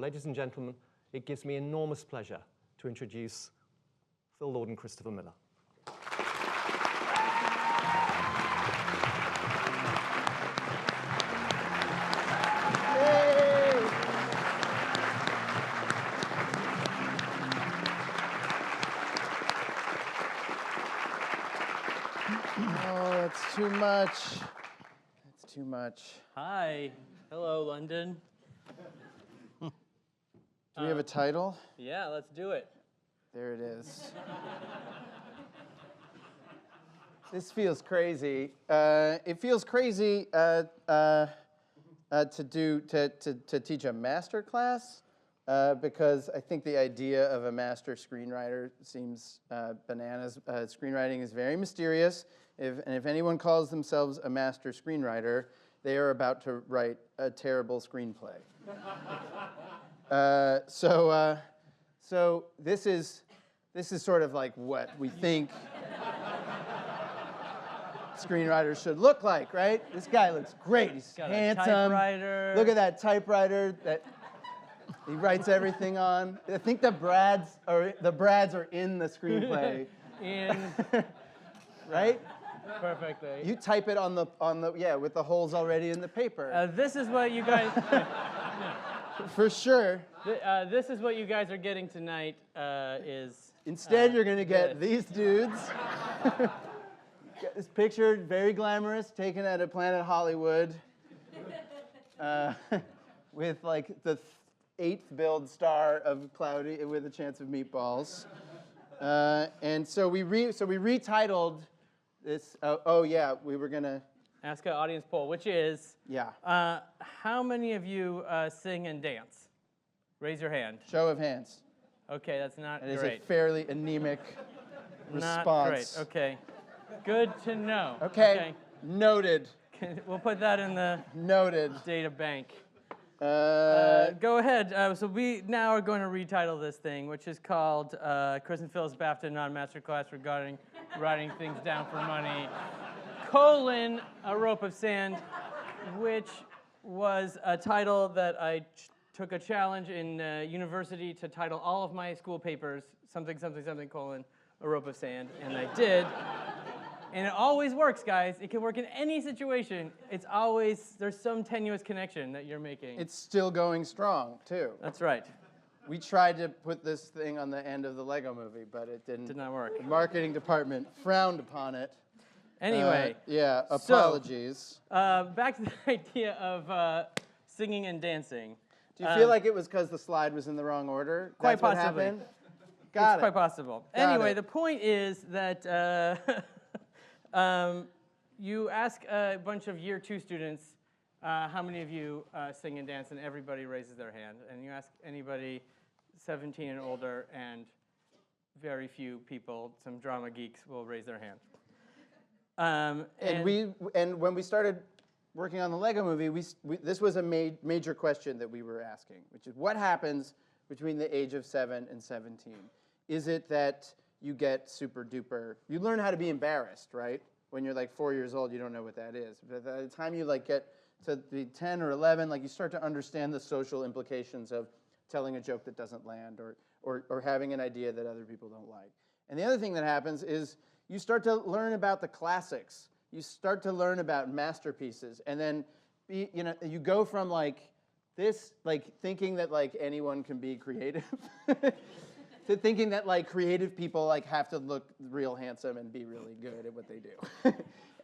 ladies and gentlemen, it gives me enormous pleasure to introduce Phil Lord and Christopher Miller. It's too much. It's too much. Hi. Hello, London. Do we have a title? Yeah, let's do it. There it is. This feels crazy. It feels crazy to teach a master class because I think the idea of a master screenwriter seems bananas. Screenwriting is very mysterious. If anyone calls themselves a master screenwriter, they are about to write a terrible screenplay. So this is sort of like what we think screenwriters should look like, right? This guy looks great. He's got handsome. a typewriter. Look at that typewriter that he writes everything on. I think the Brads are in the screenplay. Right? Perfectly. You type it on the with the holes already in the paper. This is what you guys. For sure. This is what you guys are getting tonight. Instead, you're going to get these dudes. Get this picture, very glamorous, taken at a Planet Hollywood, with like the 8th build star of Cloudy with a Chance of Meatballs. And so we retitled this. We were gonna ask an audience poll, which is how many of you sing and dance? Raise your hand. Show of hands. Okay, that's not great. It is a fairly anemic response. Not great. Okay. Good to know. Okay. Noted. We'll put that in the data bank. Go ahead. So we now are going to retitle this thing, which is called Chris and Phil's BAFTA Non-Master Class Regarding Writing Things Down for Money, A Rope of Sand, which was a title that I took a challenge in university to title all of my school papers, something, A Rope of Sand, and I did. And it always works, guys. It can work in any situation. It's always, there's some tenuous connection that you're making. It's still going strong, too. That's right. We tried to put this thing on the end of the Lego movie, but it didn't. Did not work. The marketing department frowned upon it. Anyway. Apologies. So, back to the idea of singing and dancing. Do you feel like it was because the slide was in the wrong order? Quite That's possibly. What happened? Got it. Quite possible. Anyway, the point is that you ask a bunch of year 2 students how many of you sing and dance, and everybody raises their hand. And you ask anybody 17 and older, and very few people, some drama geeks, will raise their hand. And when we started working on the Lego movie, this was a major question that we were asking, which is what happens between the age of 7 and 17? Is it that you get super duper, you learn how to be embarrassed, right? When you're like 4 years old, you don't know what that is. But by the time you like get to be 10 or 11, like you start to understand the social implications of telling a joke that doesn't land or having an idea that other people don't like. And the other thing that happens is you start to learn about the classics. You start to learn about masterpieces, and then you go from like this, like thinking that like anyone can be creative, to thinking that like creative people like have to look real handsome and be really good at what they do.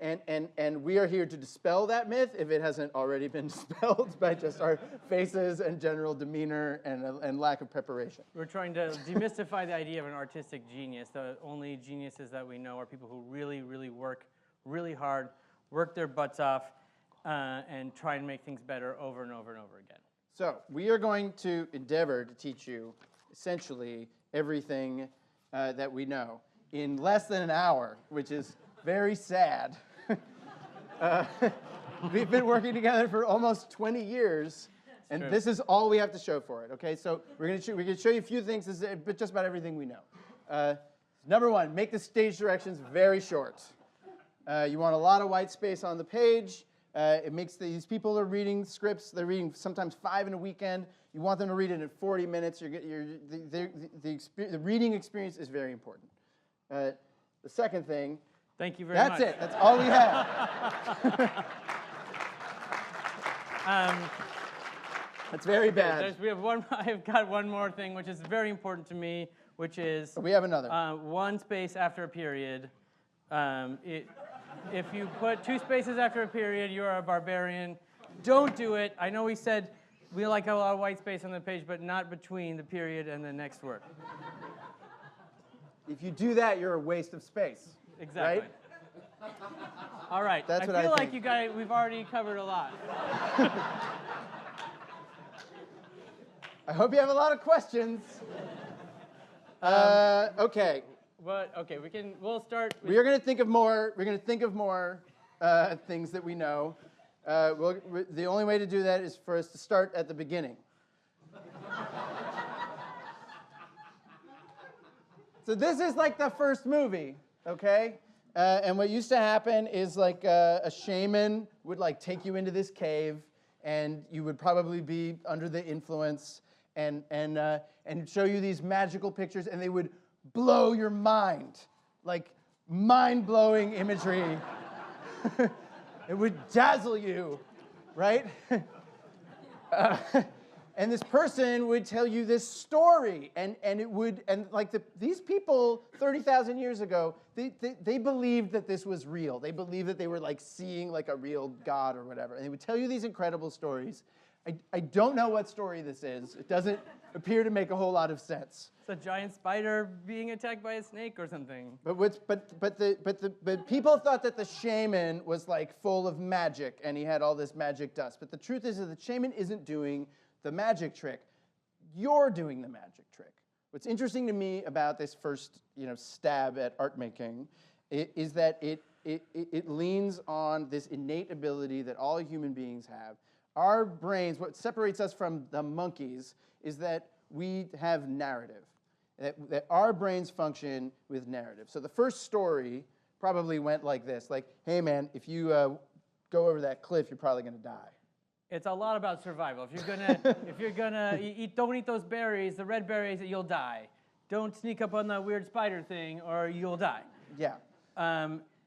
And we are here to dispel that myth if it hasn't already been dispelled by just our faces and general demeanor and lack of preparation. We're trying to demystify the idea of an artistic genius. The only geniuses that we know are people who really, really work really hard, work their butts off, and try and make things better over and over and over again. So we are going to endeavor to teach you essentially everything that we know in less than an hour, which is very sad. We've been working together for almost 20 years, and this is all we have to show for it. Okay, so we're going to show you a few things, but just about everything we know. Number 1, make the stage directions very short. You want a lot of white space on the page. It makes these people are reading scripts. They're reading sometimes 5 in a weekend. You want them to read it in 40 minutes. The reading experience is very important. The second thing. Thank you very much. That's it. That's all we have. That's very bad. I've got one more thing, which is very important to me, which is We have another. one space after a period. If you put 2 spaces after a period, you are a barbarian. Don't do it. I know we said we like a lot of white space on the page, but not between the period and the next word. If you do that, you're a waste of space. Exactly. Right? All right. That's what I feel like think. you guys, we've already covered a lot. I hope you have a lot of questions. Okay. Okay, we'll start. We are going to think of more. We're going to think of more things that we know. The only way to do that is for us to start at the beginning. So this is like the first movie, okay? And what used to happen is like a shaman would like take you into this cave, and you would probably be under the influence, and show you these magical pictures, and they would blow your mind, like mind-blowing imagery. It would dazzle you, right? And this person would tell you this story, and these people 30,000 years ago, they believed that this was real. They believed that they were like seeing like a real god or whatever, and they would tell you these incredible stories. I don't know what story this is. It doesn't appear to make a whole lot of sense. It's a giant spider being attacked by a snake or something. But people thought that the shaman was like full of magic and he had all this magic dust. But the truth is that the shaman isn't doing the magic trick. You're doing the magic trick. What's interesting to me about this first, stab at art making is that it leans on this innate ability that all human beings have. Our brains, what separates us from the monkeys is that we have narrative, that our brains function with narrative. So the first story probably went like this, like, hey man, if you go over that cliff, you're probably gonna die. It's a lot about survival. If you're gonna don't eat those berries, the red berries, you'll die. Don't sneak up on that weird spider thing, or you'll die. Yeah.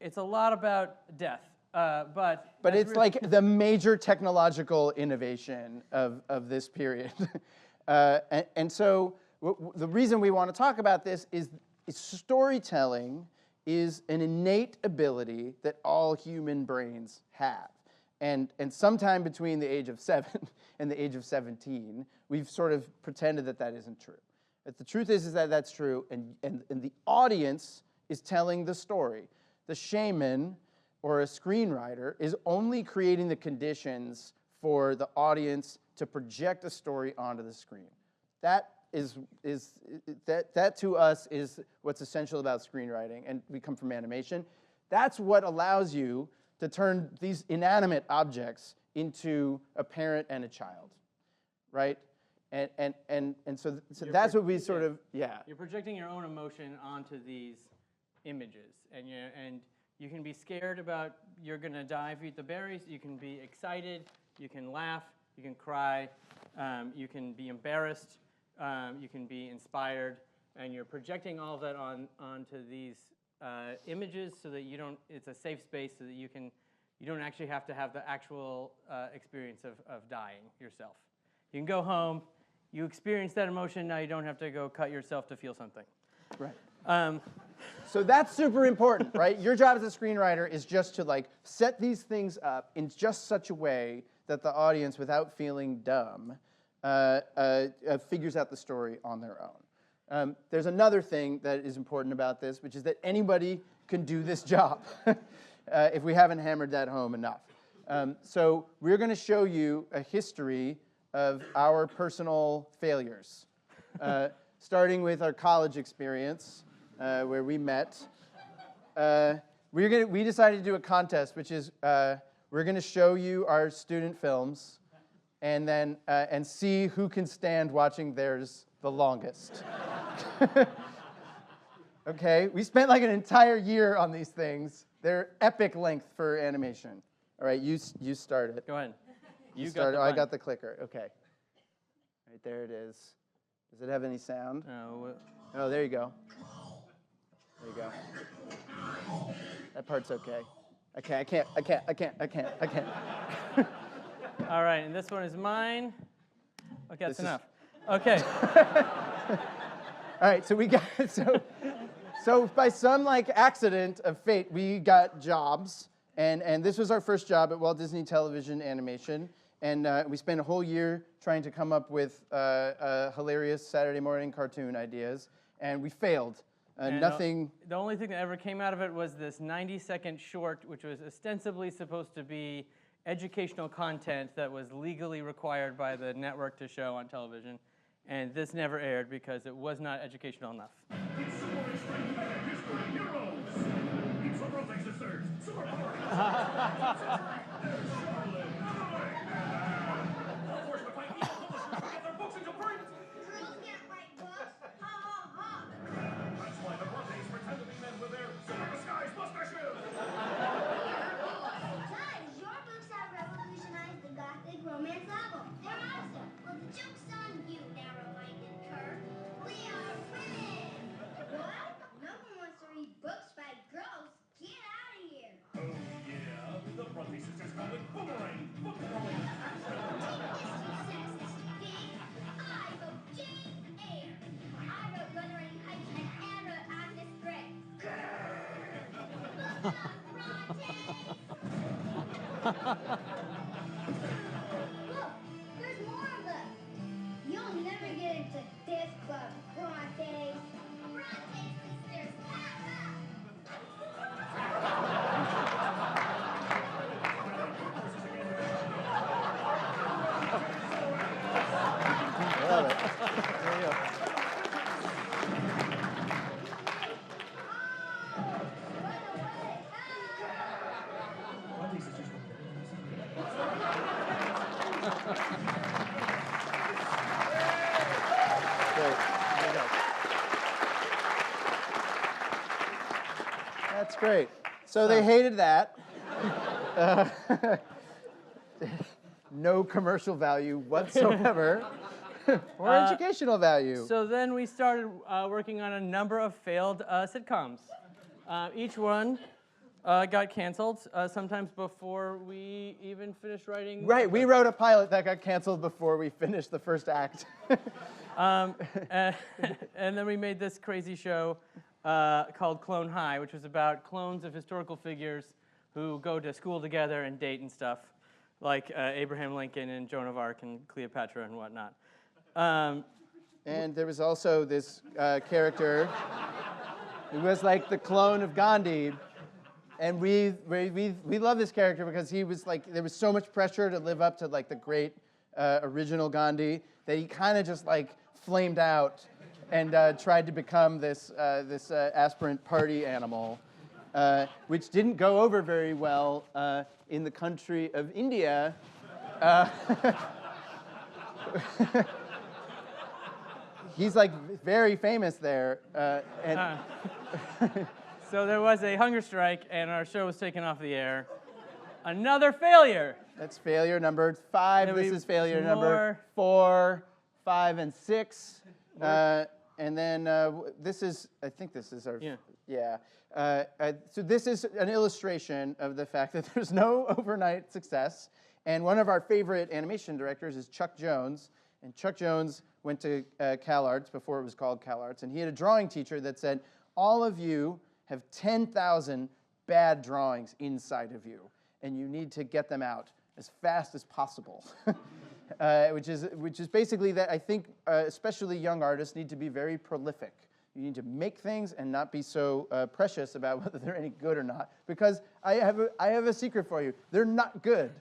It's a lot about death, but it's like the major technological innovation of this period. So the reason we want to talk about this is storytelling is an innate ability that all human brains have. And sometime between the age of 7 and the age of 17, we've sort of pretended that that isn't true. But the truth is that that's true, and the audience is telling the story. The shaman or a screenwriter is only creating the conditions for the audience to project a story onto the screen. That to us is what's essential about screenwriting, and we come from animation. That's what allows you to turn these inanimate objects into a parent and a child, right? And so that's what we sort of, yeah. You're projecting your own emotion onto these images, and you can be scared about you're gonna die if you eat the berries. You can be excited. You can laugh. You can cry. You can be embarrassed. You can be inspired, and you're projecting all of that onto these images so that it's a safe space so that you don't actually have to have the actual experience of dying yourself. You can go home, you experience that emotion, now you don't have to go cut yourself to feel something. Right. So that's super important, right? Your job as a screenwriter is just to like set these things up in just such a way that the audience, without feeling dumb, figures out the story on their own. There's another thing that is important about this, which is that anybody can do this job if we haven't hammered that home enough. So we're going to show you a history of our personal failures, starting with our college experience where we met. We decided to do a contest, which is we're going to show you our student films and then and see who can stand watching theirs the longest. Okay, we spent like an entire year on these things. They're epic length for animation. All right, you start it. Go ahead. You got start. the Oh, I button. got the clicker. Okay. Right there it is. Does it have any sound? No, Oh, there you go. There you go. That part's okay. I can't. all right, and this one is mine. Okay, that's This is- enough. Okay. All right, so we got so by some like accident of fate, we got jobs, and this was our first job at Walt Disney Television Animation, and we spent a whole year trying to come up with hilarious Saturday morning cartoon ideas, and we failed. And Nothing. The only thing that ever came out of it was this 90-second short, which was ostensibly supposed to be educational content that was legally required by the network to show on television. And this never aired because it was not educational enough. Girls can't write books. Ha ha ha. That's why the Brontes pretend to be men with their super disguised mustaches. Guys, your books have revolutionized the Gothic romance novel. They're awesome. Well, the joke's on you, narrow-minded cur. We are women. What? No one wants to read books by girls. Get out of here. Oh yeah, the Bronte sisters call it boomerang. Book throwing. I wrote Jane Eyre. I wrote Wuthering Heights and Anne wrote Agnes Grey. Look, there's more of them. You'll never get into this club, Bronte. Bronte sisters. I love it. There you go. Bronte sisters won't get it. Great. There you go. That's great. So they hated that. Uh, no commercial value whatsoever, or educational value. So then we started working on a number of failed sitcoms. Each one got canceled, sometimes before we even finished writing. Right, we wrote a pilot that got canceled before we finished the first act. And then we made this crazy show called Clone High, which was about clones of historical figures who go to school together and date and stuff, like Abraham Lincoln and Joan of Arc and Cleopatra and whatnot. And there was also this character who was like the clone of Gandhi. And we love this character because he was like, there was so much pressure to live up to like the great original Gandhi that he kind of just like flamed out and tried to become this aspirant party animal, which didn't go over very well in the country of India. He's like very famous there, and So there was a hunger strike, and our show was taken off the air. Another failure. that's failure number 5. Then This we- is failure some number more. 4, 5, and 6. And then this is, I think this is our, Yeah. so this is an illustration of the fact that there's no overnight success. And one of our favorite animation directors is Chuck Jones. And Chuck Jones went to CalArts before it was called CalArts. And he had a drawing teacher that said, all of you have 10,000 bad drawings inside of you. And you need to get them out as fast as possible. Which is basically that I think especially young artists need to be very prolific. You need to make things and not be so precious about whether they're any good or not. Because I have a secret for you. They're not good.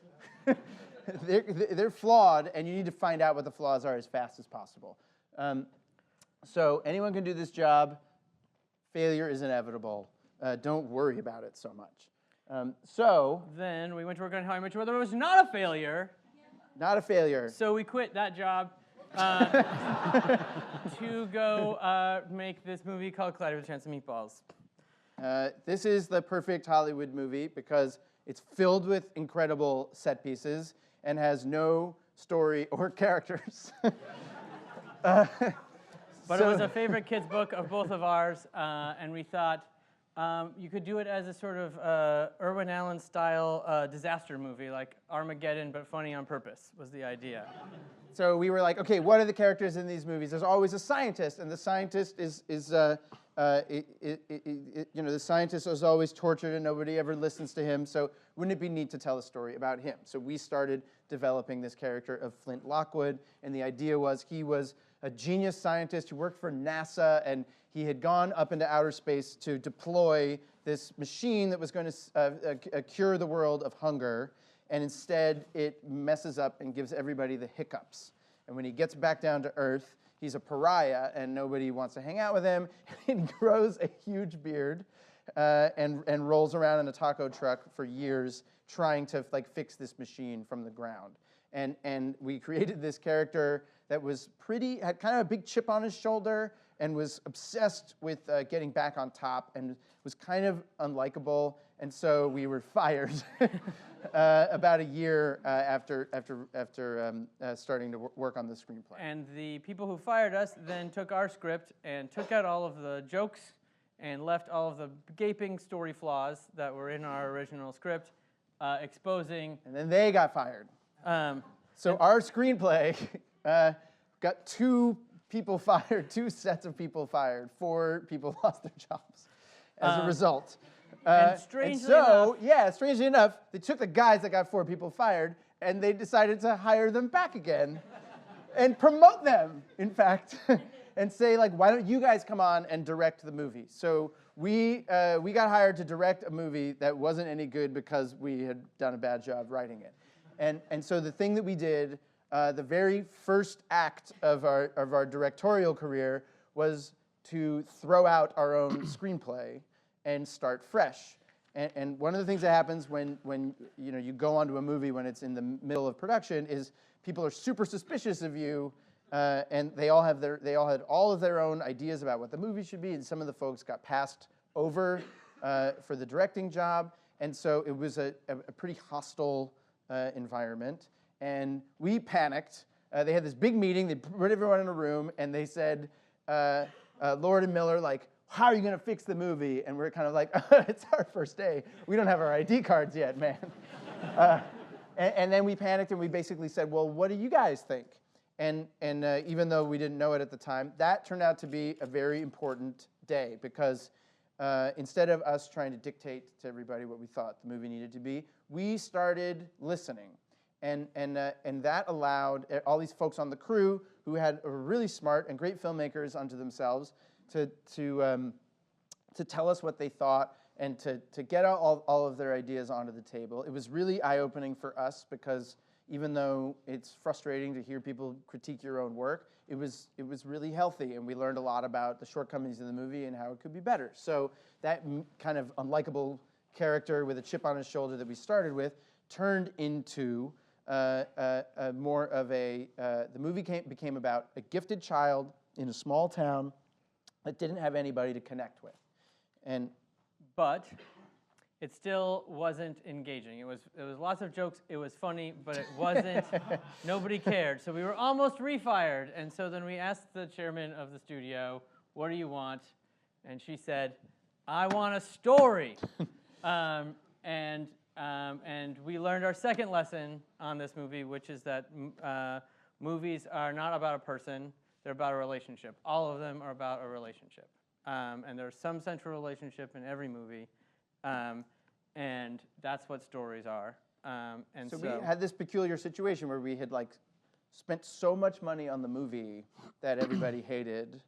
They're flawed, and you need to find out what the flaws are as fast as possible. So anyone can do this job. Failure is inevitable. Don't worry about it so much. So Then we went to work on How I Met Your Mother. It was not a failure. not a failure. So we quit that job to go make this movie called Clyde with a Chance of Meatballs. This is the perfect Hollywood movie because It's filled with incredible set pieces and has no story or characters. But it was a favorite kids' book of both of ours, and we thought you could do it as a sort of Irwin Allen style disaster movie, like Armageddon, but funny on purpose, was the idea. So we were like, okay, what are the characters in these movies? There's always a scientist, and the scientist the scientist is always tortured and nobody ever listens to him. So wouldn't it be neat to tell a story about him? So we started developing this character of Flint Lockwood, and the idea was he was a genius scientist who worked for NASA, and he had gone up into outer space to deploy this machine that was going to cure the world of hunger. And instead, it messes up and gives everybody the hiccups. And when he gets back down to Earth, he's a pariah, and nobody wants to hang out with him. He grows a huge beard and rolls around in a taco truck for years trying to fix this machine from the ground. And we created this character that had kind of a big chip on his shoulder and was obsessed with getting back on top and was kind of unlikable. And so we were fired about a year after starting to work on the screenplay. And the people who fired us then took our script and took out all of the jokes and left all of the gaping story flaws that were in our original script, exposing. And then they got fired. So our screenplay got 2 people fired, 2 sets of people fired, 4 people lost their jobs as a result. Strangely enough, they took the guys that got 4 people fired and they decided to hire them back again and promote them, in fact, and say, why don't you guys come on and direct the movie? So we got hired to direct a movie that wasn't any good because we had done a bad job writing it. And so the thing that we did, the very first act of our directorial career was to throw out our own screenplay and start fresh. And one of the things that happens when you go onto a movie when it's in the middle of production is people are super suspicious of you, and they all had all of their own ideas about what the movie should be, and some of the folks got passed over for the directing job, and so it was a pretty hostile environment, and we panicked. They had this big meeting. They put everyone in a room, and they said, Lord and Miller, how are you going to fix the movie? And we're kind of like, it's our first day. We don't have our ID cards yet, man. And then we panicked, and we basically said, well, what do you guys think? And even though we didn't know it at the time, that turned out to be a very important day because instead of us trying to dictate to everybody what we thought the movie needed to be, we started listening. And that allowed all these folks on the crew who were really smart and great filmmakers unto themselves to tell us what they thought and to get all of their ideas onto the table. It was really eye-opening for us because even though it's frustrating to hear people critique your own work, it was really healthy, and we learned a lot about the shortcomings of the movie and how it could be better. So that kind of unlikable character with a chip on his shoulder that we started with turned into more of the movie became about a gifted child in a small town that didn't have anybody to connect with. But it still wasn't engaging. It was lots of jokes. It was funny, but it wasn't. Nobody cared. So we were almost refired. And so then we asked the chairman of the studio, "What do you want?" And she said, "I want a story." And we learned our second lesson on this movie, which is that movies are not about a person. They're about a relationship. All of them are about a relationship. And there's some central relationship in every movie. And that's what stories are. So we had this peculiar situation where we had spent so much money on the movie that everybody hated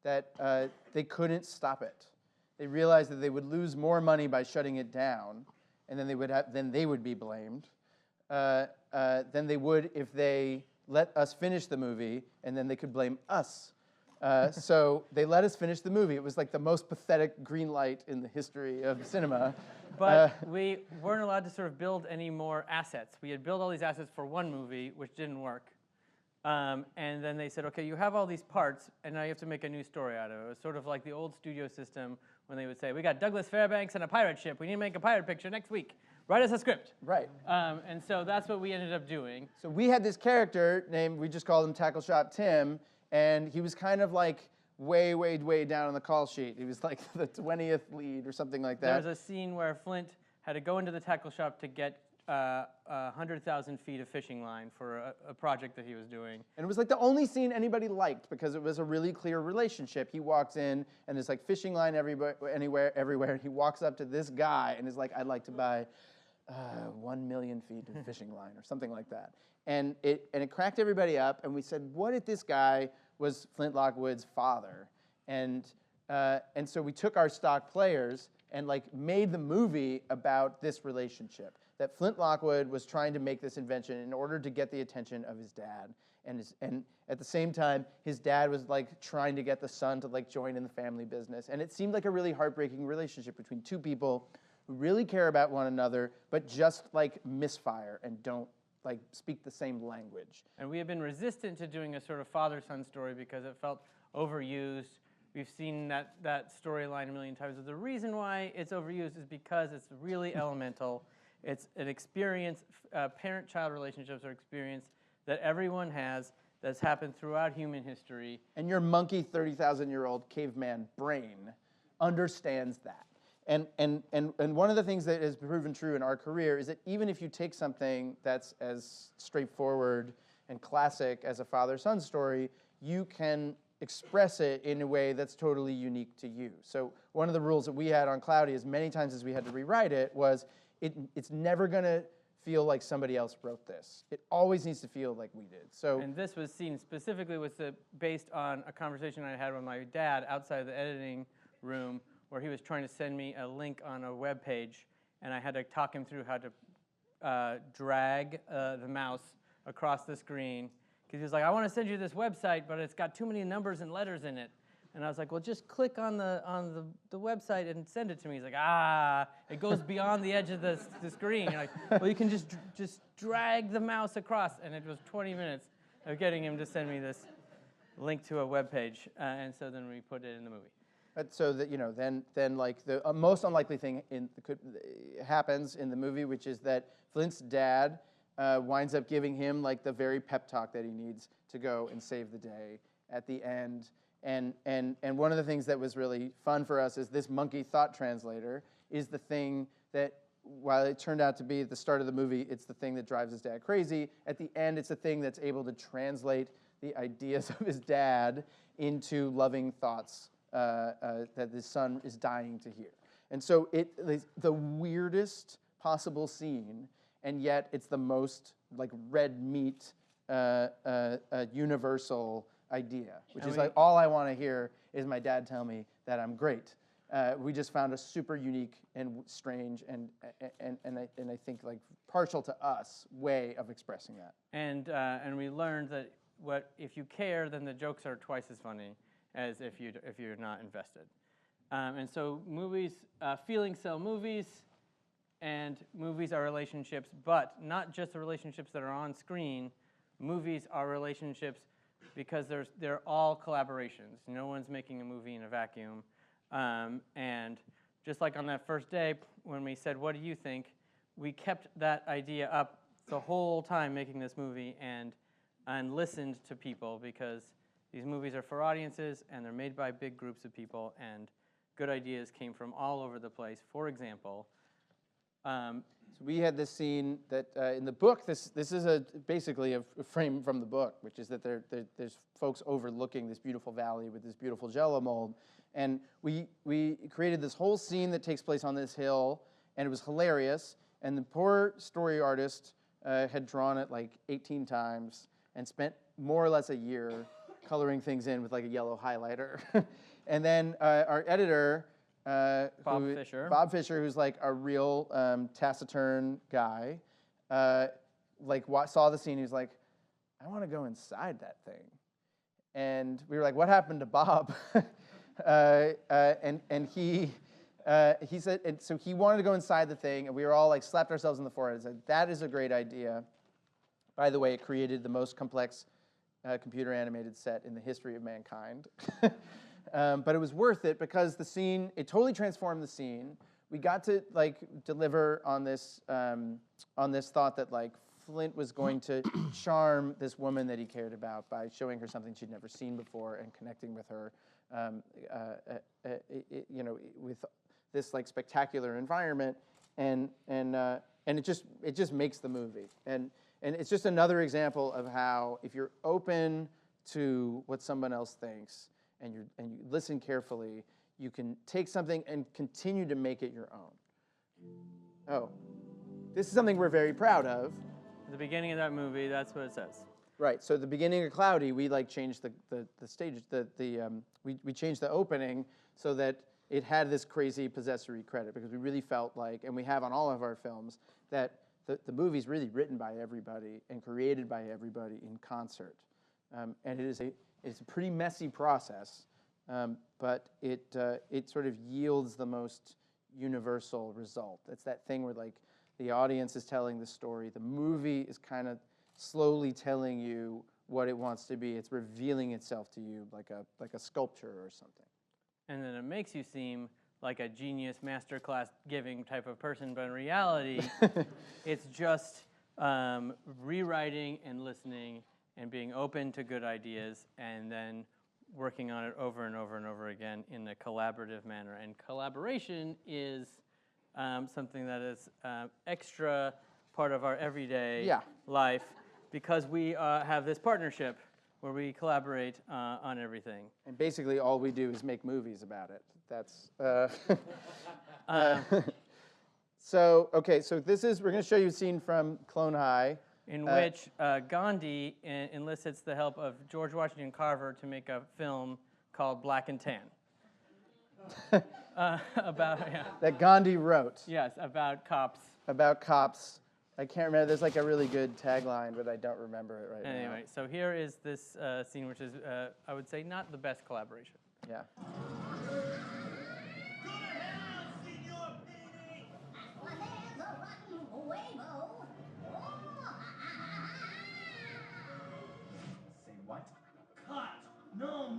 that they couldn't stop it. They realized that they would lose more money by shutting it down, and then they would be blamed than they would if they let us finish the movie, and then they could blame us. So they let us finish the movie. It was the most pathetic green light in the history of cinema. But we weren't allowed to sort of build any more assets. We had built all these assets for one movie, which didn't work. And then they said, okay, you have all these parts, and now you have to make a new story out of it. It was sort of like the old studio system when they would say, we got Douglas Fairbanks and a pirate ship. We need to make a pirate picture next week. write us a script. Right. And so that's what we ended up doing. So we had this character named, we just called him Tackle Shop Tim, and he was kind of like way, way, way down on the call sheet. He was like the 20th lead or something like There that. was a scene where Flint had to go into the tackle shop to get 100,000 feet of fishing line for a project that he was doing. And it was like the only scene anybody liked because it was a really clear relationship. He walks in and there's like fishing line everywhere. And he walks up to this guy and is like, I'd like to buy 1 million feet of fishing line or something like that. And it cracked everybody up. And we said, what if this guy was Flint Lockwood's father? And so we took our stock players and like made the movie about this relationship. That Flint Lockwood was trying to make this invention in order to get the attention of his dad. And at the same time, his dad was like trying to get the son to like join in the family business. And it seemed like a really heartbreaking relationship between two people who really care about one another, but just like misfire and don't like speak the same language. And we have been resistant to doing a sort of father-son story because it felt overused. We've seen that storyline a million times. But the reason why it's overused is because it's really elemental. It's an experience, parent-child relationships are experience that everyone has that's happened throughout human history. And your monkey 30,000-year-old caveman brain understands that. And one of the things that has proven true in our career is that even if you take something that's as straightforward and classic as a father-son story, you can express it in a way that's totally unique to you. So one of the rules that we had on Cloudy, as many times as we had to rewrite it, was it's never going to feel like somebody else wrote this. It always needs to feel like we did. So, and this was seen specifically based on a conversation I had with my dad outside the editing room where he was trying to send me a link on a web page, and I had to talk him through how to drag the mouse across the screen. Because he was like, I want to send you this website, but it's got too many numbers and letters in it. And I was like, well, just click on the website and send it to me. He's like, it goes beyond the edge of the screen. You're like, well, you can just drag the mouse across. And it was 20 minutes of getting him to send me this link to a web page. And so then we put it in the movie. so that then like the most unlikely thing happens in the movie, which is that Flint's dad winds up giving him like the very pep talk that he needs to go and save the day at the end. And one of the things that was really fun for us is this monkey thought translator is the thing that, while it turned out to be at the start of the movie, it's the thing that drives his dad crazy. At the end, it's the thing that's able to translate the ideas of his dad into loving thoughts that his son is dying to hear. And so it's the weirdest possible scene, and yet it's the most like red meat universal idea, which is like all I want to hear is my dad tell me that I'm great. We just found a super unique and strange and I think like partial to us way of expressing that. And we learned that if you care, then the jokes are twice as funny as if you're not invested. And so movies, feelings sell movies, and movies are relationships, but not just the relationships that are on screen. Movies are relationships because they're all collaborations. No one's making a movie in a vacuum. And just like on that first day when we said, what do you think? We kept that idea up the whole time making this movie and listened to people, because these movies are for audiences and they're made by big groups of people, and good ideas came from all over the place. For example, so we had this scene that in the book, this is basically a frame from the book, which is that there's folks overlooking this beautiful valley with this beautiful Jell-O mold. And we created this whole scene that takes place on this hill, and it was hilarious. And the poor story artist had drawn it like 18 times and spent more or less a year coloring things in with like a yellow highlighter. And then our editor, Bob Fisher, who's like a real taciturn guy, saw the scene. He was like, I want to go inside that thing. And we were like, what happened to Bob? And he said, and so he wanted to go inside the thing, and we were all like slapped ourselves in the forehead and said, that is a great idea. By the way, it created the most complex computer animated set in the history of mankind. But it was worth it because the scene, it totally transformed the scene. we got to like deliver on this thought that like Flint was going to charm this woman that he cared about by showing her something she'd never seen before and connecting with her, with this like spectacular environment, and it just makes the movie, and it's just another example of how if you're open to what someone else thinks and you listen carefully, you can take something and continue to make it your own. Oh, this is something we're very proud of. At the beginning of that movie, that's what it says. Right. So at the beginning of Cloudy, we like changed the stage. We changed the opening so that it had this crazy possessory credit, because we really felt like, and we have on all of our films, that the movie's really written by everybody and created by everybody in concert, and it's a pretty messy process, but it sort of yields the most universal result. It's that thing where like the audience is telling the story, the movie is kind of slowly telling you what it wants to be. It's revealing itself to you like a sculpture or something. And then it makes you seem like a genius masterclass giving type of person, but in reality, it's just rewriting and listening and being open to good ideas and then working on it over and over and over again in a collaborative manner. And collaboration is something that is extra part of our everyday life, because we have this partnership where we collaborate on everything. And basically all we do is make movies about it. That's, so we're gonna show you a scene from Clone High. In which Gandhi enlists the help of George Washington Carver to make a film called Black and Tan. That Gandhi wrote. Yes, about cops. About cops. I can't remember. There's like a really good tagline, but I don't remember it right now. Anyway, so here is this scene, which is, I would say, not the best collaboration. Yeah. Say what? Cut! No,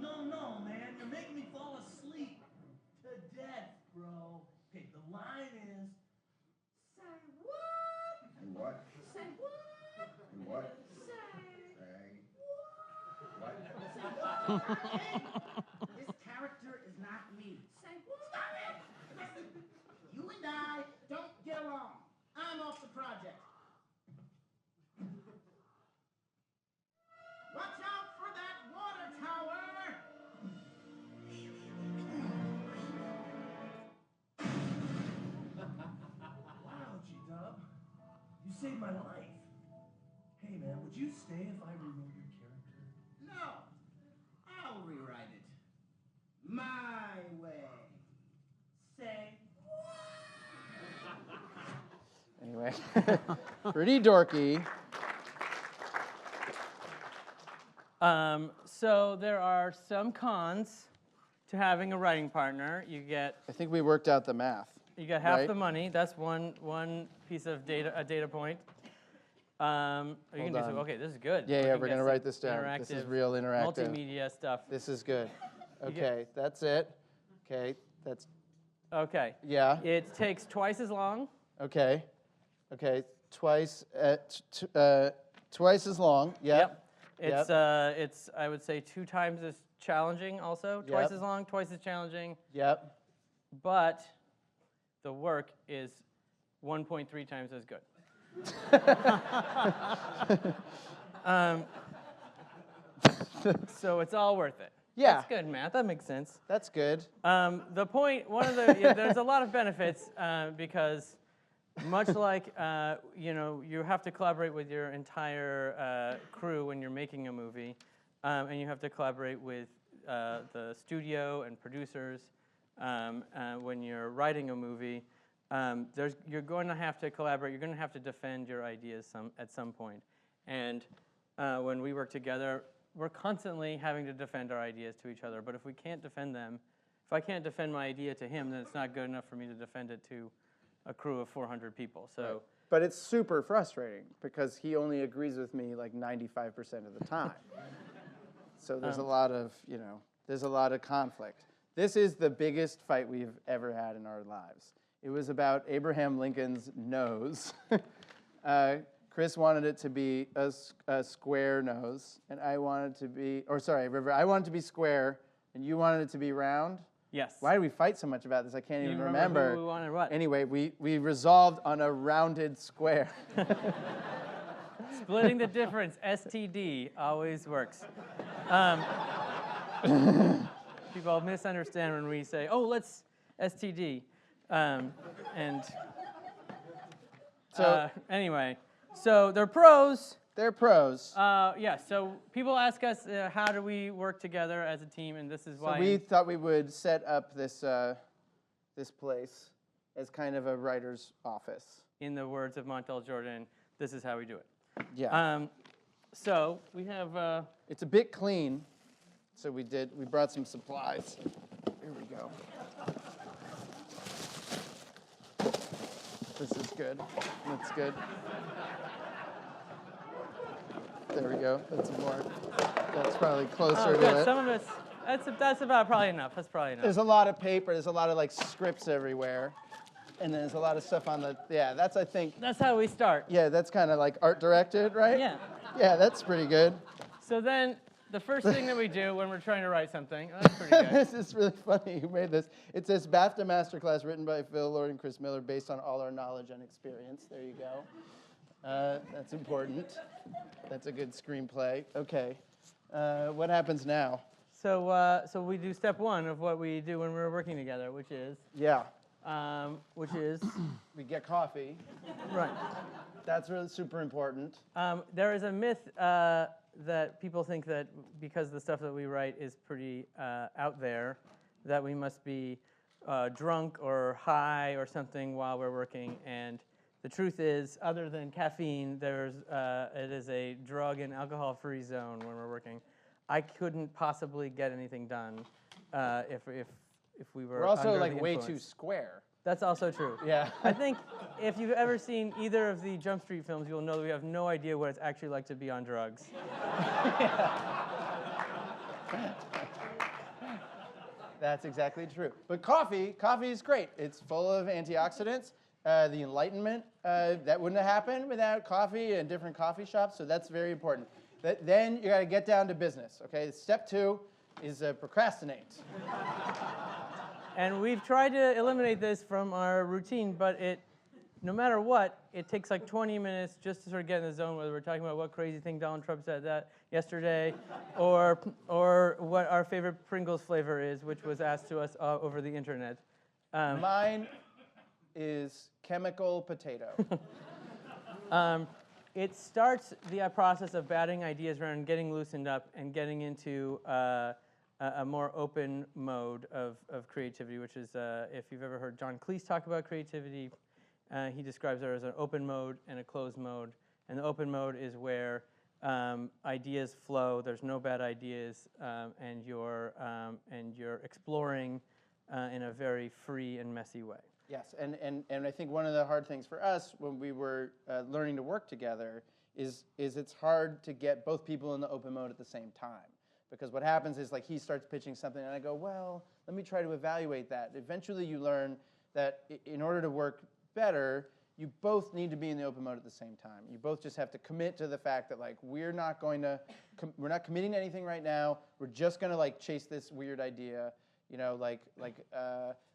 man. You're making me fall asleep. To death, bro. Okay, the line is... Say what? What? Say what? What? Say this character is not me. Say what? Stop it! You and I don't get along. I'm off the project. Watch out for that water tower! Wow, G-Dub. You saved my life. Hey, man, would you stay if I rewrote your character? No. I'll rewrite it. My way. Say Anyway, pretty dorky. So there are some cons to having a writing partner. You get I think we worked out the math. half right? the money. That's one piece of data, a data point. You can do on. so. Okay, this is good. Yeah, We yeah, can we're get gonna some write this down. This is interactive, real interactive. multimedia stuff. This is good. Okay, that's it. Okay, that's, Okay. yeah, It takes twice as long. okay. Okay, twice as long, yep. It's I would say 2 times as challenging also. Twice Yep. as long, twice as challenging. Yep. But the work is 1.3 times as good. So it's all worth it. Yeah. That's good math. That makes sense. That's good. The point, there's a lot of benefits because much like, you have to collaborate with your entire crew when you're making a movie, and you have to collaborate with the studio and producers when you're writing a movie. You're going to have to collaborate. You're going to have to defend your ideas at some point. And when we work together, we're constantly having to defend our ideas to each other. But if we can't defend them, if I can't defend my idea to him, then it's not good enough for me to defend it to a crew of 400 people. So, But it's super frustrating because he only agrees with me like 95% of the time. So there's a lot of, there's a lot of conflict. This is the biggest fight we've ever had in our lives. It was about Abraham Lincoln's nose. Chris wanted it to be a square nose, and I wanted to be, or sorry, River, I wanted to be square, and you wanted it to be round? Yes. Why did we fight so much about this? I can't You even remember remember. who we wanted what? Anyway, we resolved on a rounded square. Splitting the difference, STD, always works. People misunderstand when we say, oh, let's STD. So Anyway, so they're pros. they're pros. Yeah, so people ask us, how do we work together as a team, and this is So why. we thought we would set up this this place as kind of a writer's office. In the words of Montel Jordan, this is how we do it. Yeah. So we have. It's a bit clean, so we brought some supplies. Here we go. This is good. That's good. There we go. That's more. That's probably closer to Good. it. Some of it's. That's about probably enough. That's probably enough. There's a lot of paper. There's a lot of like scripts everywhere, and there's a lot of stuff on the. Yeah, that's I think. That's how we start. Yeah, that's kind of like art directed, right? Yeah. Yeah, that's pretty good. So then, the first thing that we do when we're trying to write something. That's pretty good. This is really funny. Who made this? It says BAFTA Masterclass written by Phil Lord and Chris Miller based on all our knowledge and experience. There you go. That's important. That's a good screenplay. Okay. What happens now? So we do step one of what we do when we're working together, which is. Yeah. We We get coffee. right. That's really super important. There is a myth that people think that because the stuff that we write is pretty out there, that we must be drunk or high or something while we're working. And the truth is, other than caffeine, it is a drug and alcohol-free zone when we're working. I couldn't possibly get anything done if we were. We're also under like the way too influence. square. That's also true. Yeah. I think if you've ever seen either of the Jump Street films, you'll know that we have no idea what it's actually like to be on drugs. That's exactly true. But coffee is great. It's full of antioxidants. The Enlightenment, that wouldn't have happened without coffee and different coffee shops, so that's very important. Then you gotta get down to business, okay? Step 2 is procrastinate. And we've tried to eliminate this from our routine, but no matter what, it takes like 20 minutes just to sort of get in the zone, whether we're talking about what crazy thing Donald Trump said yesterday, or what our favorite Pringles flavor is, which was asked to us over the internet. Mine is chemical potato. It starts the process of batting ideas around, getting loosened up, and getting into a more open mode of creativity, which is, if you've ever heard John Cleese talk about creativity, he describes there as an open mode and a closed mode. And the open mode is where ideas flow, there's no bad ideas, and you're exploring in a very free and messy way. Yes, and I think one of the hard things for us when we were learning to work together is it's hard to get both people in the open mode at the same time. Because what happens is like he starts pitching something and I go, well, let me try to evaluate that. Eventually you learn that in order to work better, you both need to be in the open mode at the same time. You both just have to commit to the fact that like we're not committing to anything right now. We're just gonna like chase this weird idea. You know,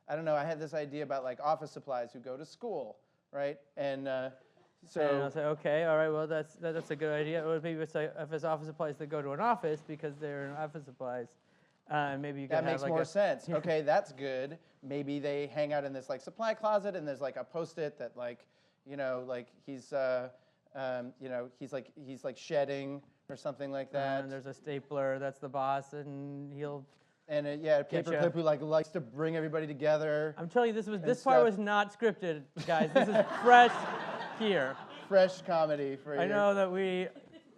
I don't know, I had this idea about like office supplies who go to school, right? And And I'll say, okay, all right, well, that's a good idea. Or maybe it's like, if it's office supplies that go to an office because they're in office supplies, maybe you can that have makes like more sense. Okay, that's good. Maybe they hang out in this like supply closet and there's like a Post-it that like, you know, like he's like shedding or something like that. And there's a stapler, that's the boss, and he'll. And a paperclip who like likes to bring everybody together. I'm telling you, this part stuff. was not scripted, guys. This is fresh here. Fresh comedy for you. I know that we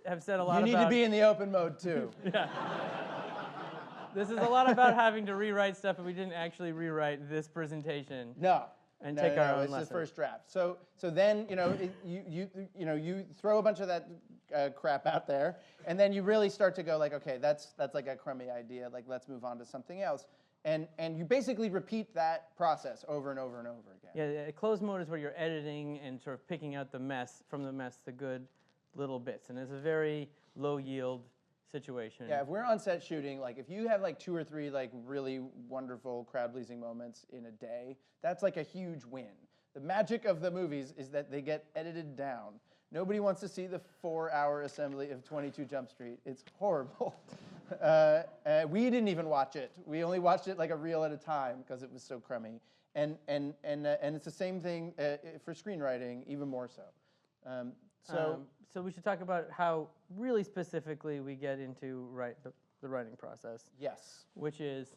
have said a lot about. You need to be in the open mode too. Yeah. This is a lot about having to rewrite stuff, and we didn't actually rewrite this presentation. No. and No, take no, our no, own it's lesson. the first draft. So then you throw a bunch of that crap out there, and then you really start to go like, okay, that's like a crummy idea. Like let's move on to something else, and you basically repeat that process over and over and over again. Yeah, closed mode is where you're editing and sort of picking out the mess from the mess, the good little bits, and it's a very low yield situation. Yeah, if we're on set shooting, like if you have like 2 or 3 like really wonderful crowd-pleasing moments in a day, that's like a huge win. The magic of the movies is that they get edited down. Nobody wants to see the 4-hour assembly of 22 Jump Street. It's horrible. We didn't even watch it. We only watched it like a reel at a time because it was so crummy. And it's the same thing for screenwriting, even more so. So we should talk about how really specifically we get into the writing process, Yes. which is,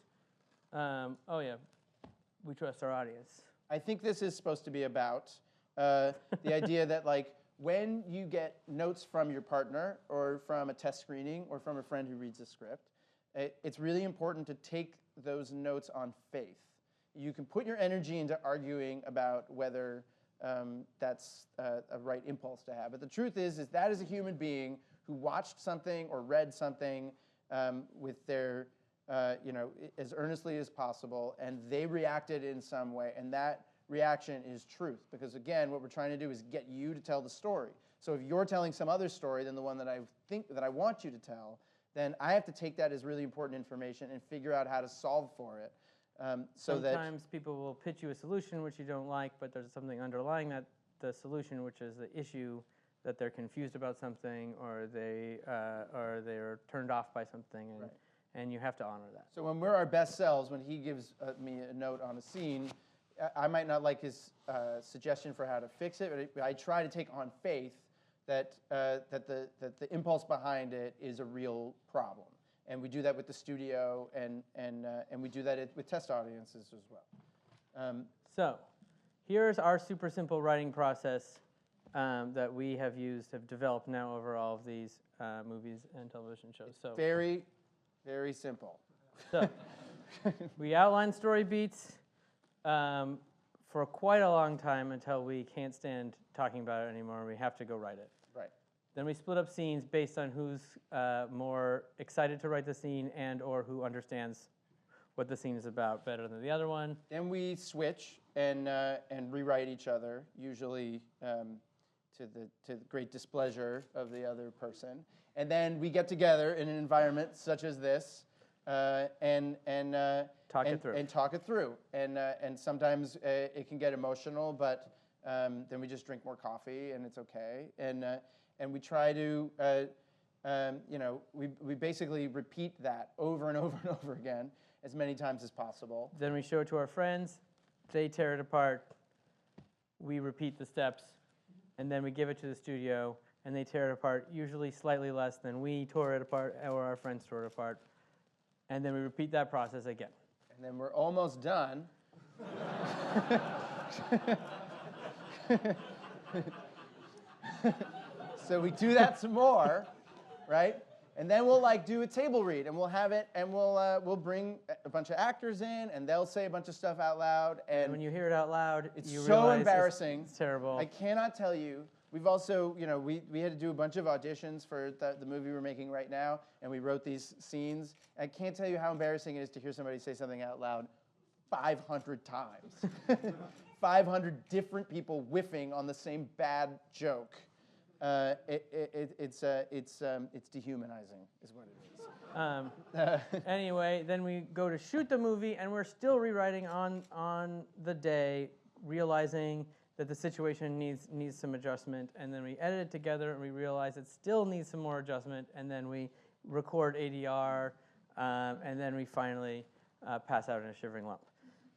we trust our audience. I think this is supposed to be about the idea that like when you get notes from your partner or from a test screening or from a friend who reads a script, it's really important to take those notes on faith. You can put your energy into arguing about whether that's a right impulse to have. But the truth is that is a human being who watched something or read something with their, as earnestly as possible, and they reacted in some way, and that reaction is truth. Because again, what we're trying to do is get you to tell the story. So if you're telling some other story than the one that I want you to tell, then I have to take that as really important information and figure out how to solve for it. Sometimes people will pitch you a solution which you don't like, but there's something underlying the solution, which is the issue that they're confused about something, or they're turned off by something, and you have to honor that. So when we're our best selves, when he gives me a note on a scene, I might not like his suggestion for how to fix it, but I try to take on faith that the impulse behind it is a real problem. And we do that with the studio, and we do that with test audiences as well. So here's our super simple writing process that we have developed now over all of these movies and television shows. So Very, very simple. So we outline story beats for quite a long time until we can't stand talking about it anymore. We have to go write it. Right. Then we split up scenes based on who's more excited to write the scene and or who understands what the scene is about better than the other one. Then we switch and rewrite each other, usually to the great displeasure of the other person. And then we get together in an environment such as this and Talk it through. And sometimes it can get emotional, but then we just drink more coffee and it's okay. And we try to, we basically repeat that over and over and over again as many times as possible. Then we show it to our friends. They tear it apart. We repeat the steps. And then we give it to the studio, and they tear it apart, usually slightly less than we tore it apart or our friends tore it apart. And then we repeat that process again. And then we're almost done. So we do that some more, right? And then we'll like do a table read, and we'll have it, and we'll bring a bunch of actors in, and they'll say a bunch of stuff out loud. And when you hear it out loud, it's you so realize embarrassing. It's terrible. I cannot tell you. We've also, we had to do a bunch of auditions for the movie we're making right now, and we wrote these scenes. I can't tell you how embarrassing it is to hear somebody say something out loud 500 times. 500 different people whiffing on the same bad joke. It's dehumanizing, is what it is. Anyway, then we go to shoot the movie, and we're still rewriting on the day, realizing that the situation needs some adjustment, and then we edit it together, and we realize it still needs some more adjustment, and then we record ADR, and then we finally pass out in a shivering lump.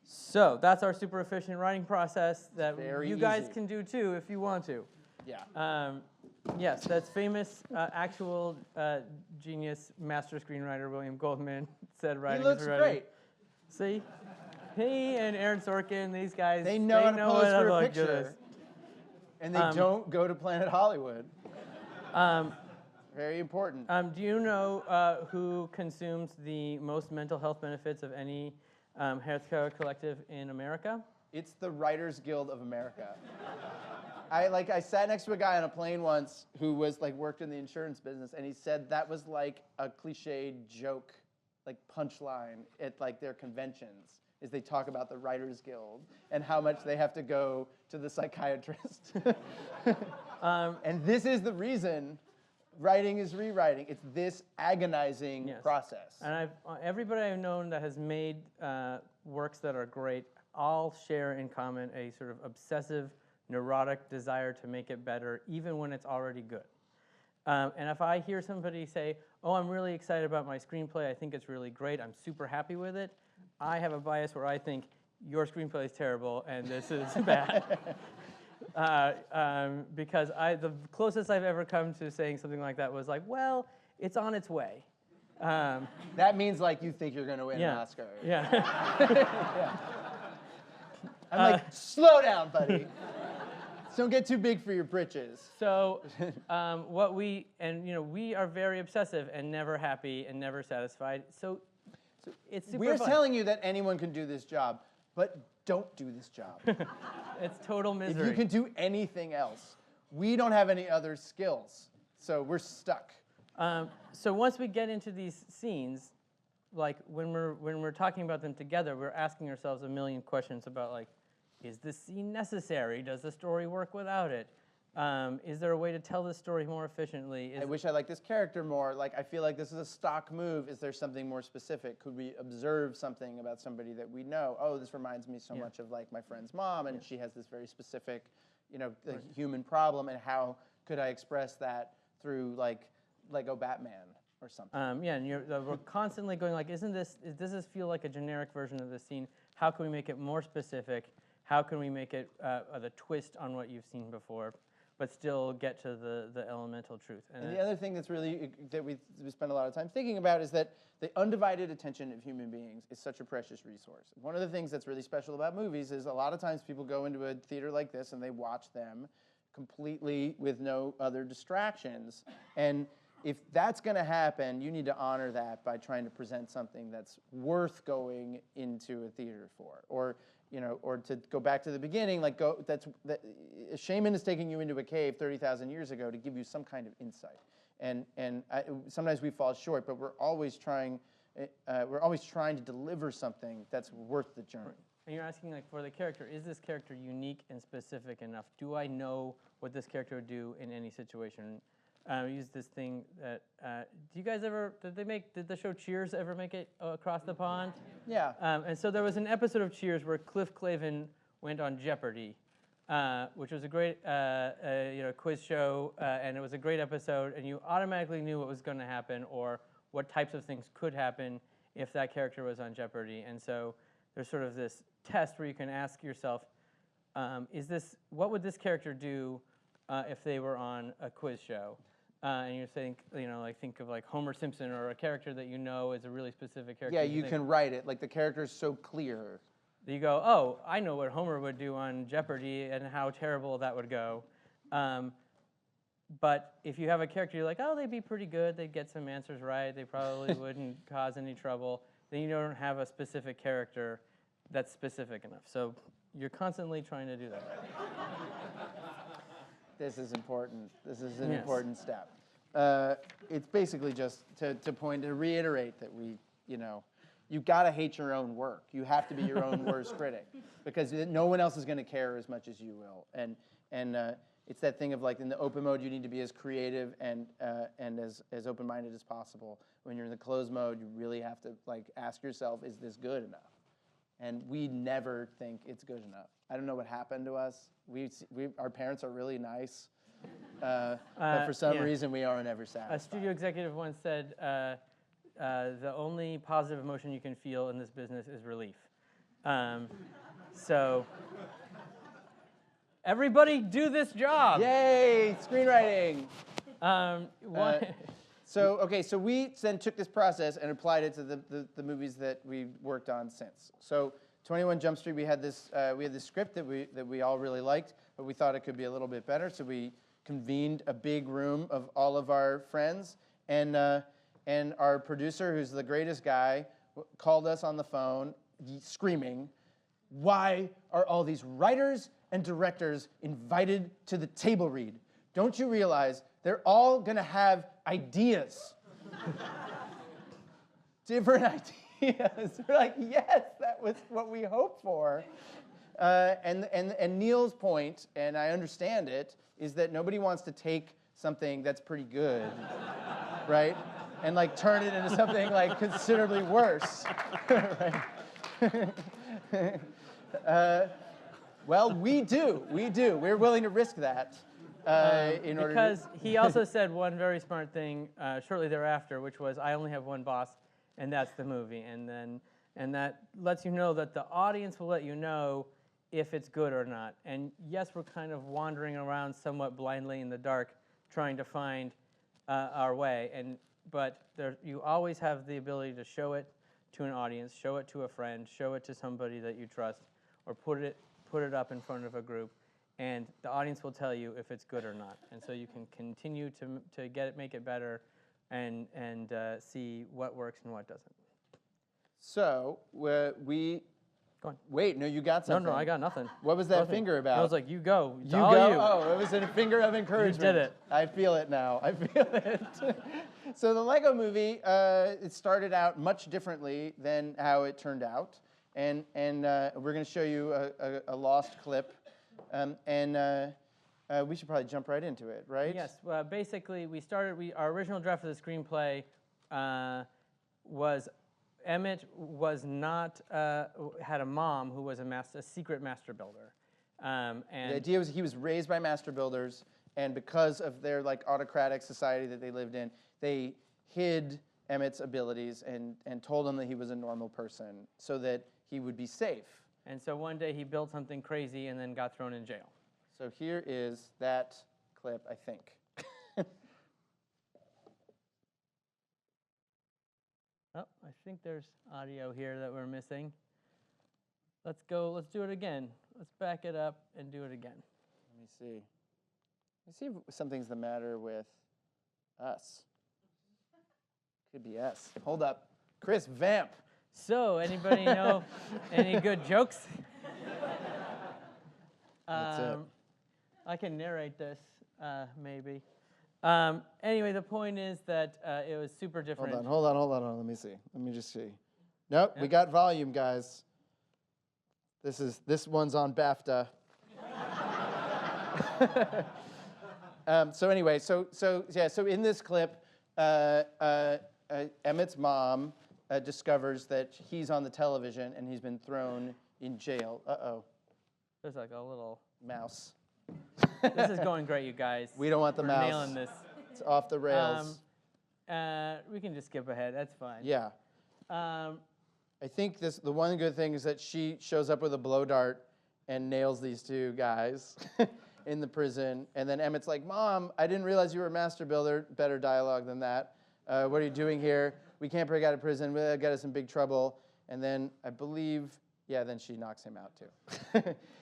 So that's our super efficient writing process that Very you guys easy. can do too if you want to. Yeah. Yes, that's famous actual genius master screenwriter William Goldman said writing He looks is writing. great. See? He and Aaron Sorkin, these guys, They know how to pose for a how to do picture. this. And they don't go to Planet Hollywood. Very important. Do you know who consumes the most mental health benefits of any healthcare collective in America? It's the Writers Guild of America. I sat next to a guy on a plane once who was like worked in the insurance business, and he said that was like a cliched joke, like punchline at like their conventions, is they talk about the Writers Guild and how much they have to go to the psychiatrist. And this is the reason writing is rewriting. It's this agonizing process. And everybody I've known that has made works that are great all share in common a sort of obsessive, neurotic desire to make it better, even when it's already good. And if I hear somebody say, oh, I'm really excited about my screenplay, I think it's really great, I'm super happy with it, I have a bias where I think your screenplay is terrible and this is bad. Because the closest I've ever come to saying something like that was like, well, it's on its way. That means like you think you're going to win an Oscar. Yeah. Yeah. I'm like, slow down, buddy. Don't get too big for your britches. So we are very obsessive and never happy and never satisfied. So it's super We're fun. telling you that anyone can do this job, but don't do this job. It's total misery. If you can do anything else, we don't have any other skills, so we're stuck. So once we get into these scenes, like when we're talking about them together, we're asking ourselves a million questions about like, is this scene necessary? Does the story work without it? Is there a way to tell this story more efficiently? I wish I liked this character more. Like, I feel like this is a stock move. Is there something more specific? Could we observe something about somebody that we know? Oh, this reminds me so much of like my friend's mom, and she has this very specific, human problem. And how could I express that through like Lego Batman or something? And we're constantly going like, does this feel like a generic version of this scene? How can we make it more specific? How can we make it the twist on what you've seen before, but still get to the elemental truth? And the other thing that's really, that we spend a lot of time thinking about is that the undivided attention of human beings is such a precious resource. One of the things that's really special about movies is a lot of times people go into a theater like this and they watch them completely with no other distractions. And if that's going to happen, you need to honor that by trying to present something that's worth going into a theater for. Or to go back to the beginning, Shaman is taking you into a cave 30,000 years ago to give you some kind of insight. And sometimes we fall short, but we're always trying to deliver something that's worth the journey. And you're asking, like, for the character, is this character unique and specific enough? Do I know what this character would do in any situation? Use this thing that, do you guys did the show Cheers ever make it across the pond? Yeah. And so there was an episode of Cheers where Cliff Clavin went on Jeopardy, which was a great quiz show, and it was a great episode, and you automatically knew what was going to happen or what types of things could happen if that character was on Jeopardy. And so there's sort of this test where you can ask yourself, what would this character do if they were on a quiz show? And you think of like Homer Simpson or a character that you know is a really specific character. Yeah, you can write it. Like the character is so clear. You go, oh, I know what Homer would do on Jeopardy and how terrible that would go. But if you have a character, you're like, oh, they'd be pretty good. They'd get some answers right. They probably wouldn't cause any trouble. Then you don't have a specific character that's specific enough. So you're constantly trying to do that. This is important. This is an important step. It's basically just to reiterate that you've got to hate your own work. You have to be your own worst critic, because no one else is going to care as much as you will. And it's that thing of like in the open mode, you need to be as creative and as open-minded as possible. When you're in the closed mode, you really have to like ask yourself, is this good enough? And we never think it's good enough. I don't know what happened to us. Our parents are really nice, but for some reason we aren't ever satisfied. A studio executive once said, the only positive emotion you can feel in this business is relief. So everybody do this job. Yay, screenwriting. So we then took this process and applied it to the movies that we worked on since. So 21 Jump Street, we had this script that we all really liked, but we thought it could be a little bit better. So we convened a big room of all of our friends, and our producer, who's the greatest guy, called us on the phone, screaming, Why are all these writers and directors invited to the table read? Don't you realize they're all going to have ideas? Different ideas. We're like, yes, that was what we hoped for. And Neil's point, and I understand it, is that nobody wants to take something that's pretty good, right? And like turn it into something like considerably worse, right? Well, we do. We're willing to risk that in order because he also said one very smart thing shortly thereafter, which was, "I only have one boss, and that's the movie." And that lets you know that the audience will let you know if it's good or not. And yes, we're kind of wandering around somewhat blindly in the dark, trying to find our way. But you always have the ability to show it to an audience, show it to a friend, show it to somebody that you trust, or put it up in front of a group, and the audience will tell you if it's good or not. And so you can continue to make it better, and see what works and what doesn't. So we. Go on. Wait, no, you got something. No, I got nothing. What was that Nothing. finger about? I was like, you go. It's You all go? you. Oh, it was a finger of encouragement. did it. I feel it now. I feel it. So the Lego Movie, it started out much differently than how it turned out, and we're going to show you a lost clip, and we should probably jump right into it, right? Yes. Basically, our original draft of the screenplay was Emmett was not had a mom who was a secret master builder, and The idea was he was raised by master builders, and because of their like autocratic society that they lived in, they hid Emmett's abilities and told him that he was a normal person so that he would be safe. And so one day he built something crazy and then got thrown in jail. So here is that clip, I think. Oh, I think there's audio here that we're missing. Let's do it again. Let's back it up and do it again. Let me see. Let me see if something's the matter with us. Could be us. Hold up. Chris, vamp. So, anybody know any good jokes? That's it. I can narrate this, maybe. Anyway, the point is that it was super different. Hold on. Let me see. Let me just see. Nope, we got volume, guys. This one's on BAFTA. So anyway, so in this clip, Emmett's mom discovers that he's on the television and he's been thrown in jail. Uh-oh. There's like a little... Mouse. This is going great, you guys. We don't want the We're mouse. nailing this. It's off the rails. We can just skip ahead. That's fine. Yeah. I think the one good thing is that she shows up with a blow dart and nails these two guys in the prison. And then Emmett's like, "Mom, I didn't realize you were a master builder." Better dialogue than that. What are you doing here? We can't break out of prison. We'll get us in big trouble. And then I believe, then she knocks him out too.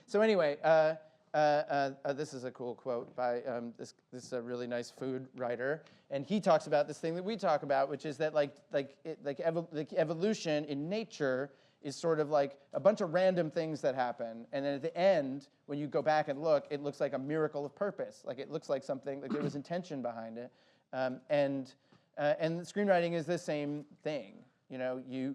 So anyway, this is a cool quote by this really nice food writer, and he talks about this thing that we talk about, which is that evolution in nature is sort of like a bunch of random things that happen, and then at the end, when you go back and look, it looks like a miracle of purpose. Like it looks like something, like there was intention behind it, and screenwriting is the same thing. You know, you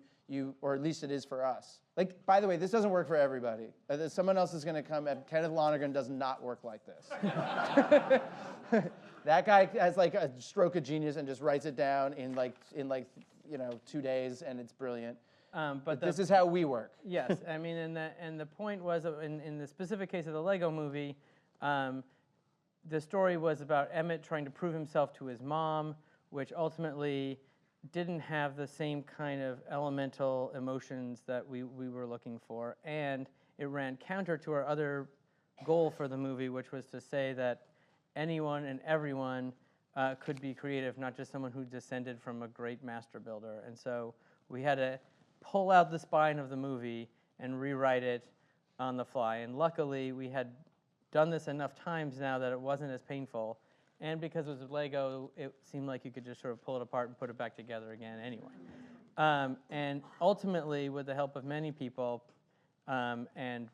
or at least it is for us. Like, by the way, this doesn't work for everybody. Someone else is going to come, and Kenneth Lonergan does not work like this. That guy has like a stroke of genius and just writes it down in 2 days, and it's brilliant. But this is how we work. Yes, I mean, and the point was, in the specific case of the Lego Movie, the story was about Emmett trying to prove himself to his mom, which ultimately didn't have the same kind of elemental emotions that we were looking for, and it ran counter to our other goal for the movie, which was to say that anyone and everyone could be creative, not just someone who descended from a great master builder. And so we had to pull out the spine of the movie and rewrite it on the fly. And luckily, we had done this enough times now that it wasn't as painful. And because it was Lego, it seemed like you could just sort of pull it apart and put it back together again anyway. And ultimately, with the help of many people, and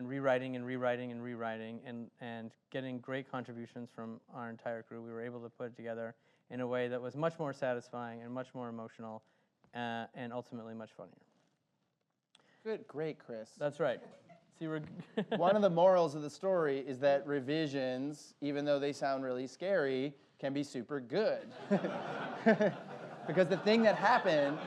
rewriting and rewriting and rewriting and getting great contributions from our entire crew. We were able to put it together in a way that was much more satisfying and much more emotional and ultimately much funnier. Good, great, Chris. That's right. See, we're One of the morals of the story is that revisions, even though they sound really scary, can be super good. Because the thing that happened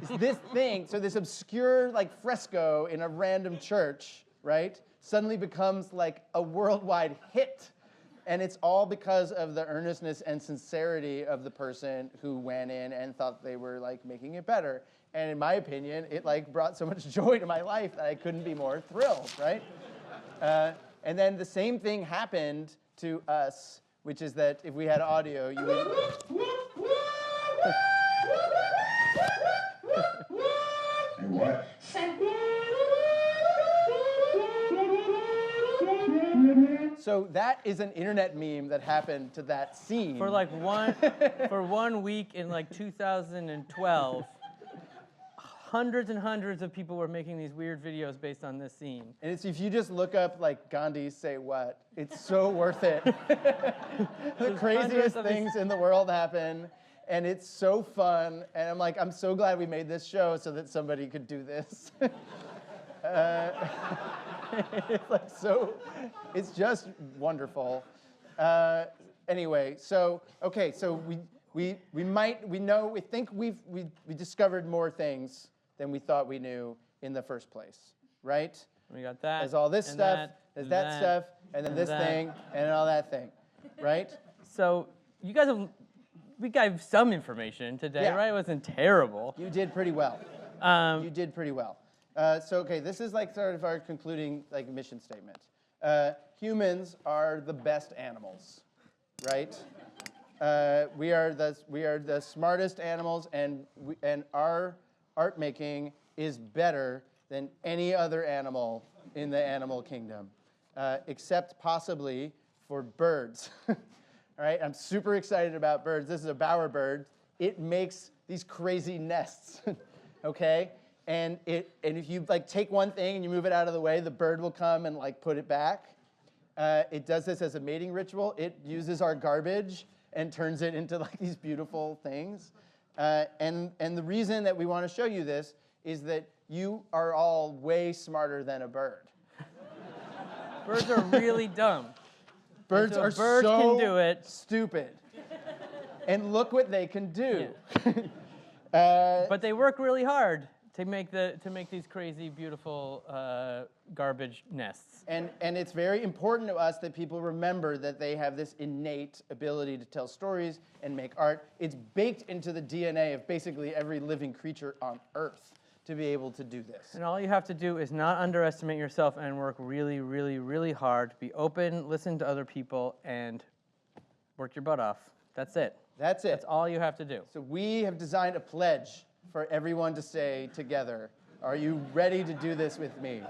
is this thing, so this obscure like fresco in a random church, right, suddenly becomes like a worldwide hit. And it's all because of the earnestness and sincerity of the person who went in and thought they were like making it better. And in my opinion, it like brought so much joy to my life that I couldn't be more thrilled, right? And then the same thing happened to us, which is that if we had audio, you would. What? So that is an internet meme that happened to that scene. for like for 1 week in like 2012. Hundreds and hundreds of people were making these weird videos based on this scene. And it's, if you just look up like Gandhi say what, it's so worth it. The craziest things in the world happen, and it's so fun. And I'm like, I'm so glad we made this show so that somebody could do this. It's like so, it's just wonderful. Anyway, so okay, so we think we discovered more things than we thought we knew in the first place, right? We got that. There's all this and stuff, there's that stuff, and then this that. thing, and all that thing, right? So you guys we got some information today, Yeah. right? It wasn't terrible. You did pretty well. You did pretty well. So okay, this is like sort of our concluding like mission statement. Humans are the best animals, right? We are the smartest animals, and our art making is better than any other animal in the animal kingdom, except possibly for birds. All right, I'm super excited about birds. This is a bowerbird. It makes these crazy nests, okay? And if you like take one thing and you move it out of the way, the bird will come and like put it back. It does this as a mating ritual. It uses our garbage and turns it into like these beautiful things. And the reason that we want to show you this is that you are all way smarter than a bird. Birds are really dumb. Birds So are birds so can do it. stupid. And look what they can do. But they work really hard to make these crazy, beautiful garbage nests. And it's very important to us that people remember that they have this innate ability to tell stories and make art. It's baked into the DNA of basically every living creature on Earth to be able to do this. And all you have to do is not underestimate yourself and work really, really, really hard. Be open, listen to other people, and work your butt off. That's it. That's it. That's all you have to do. So we have designed a pledge for everyone to say together, are you ready to do this with me?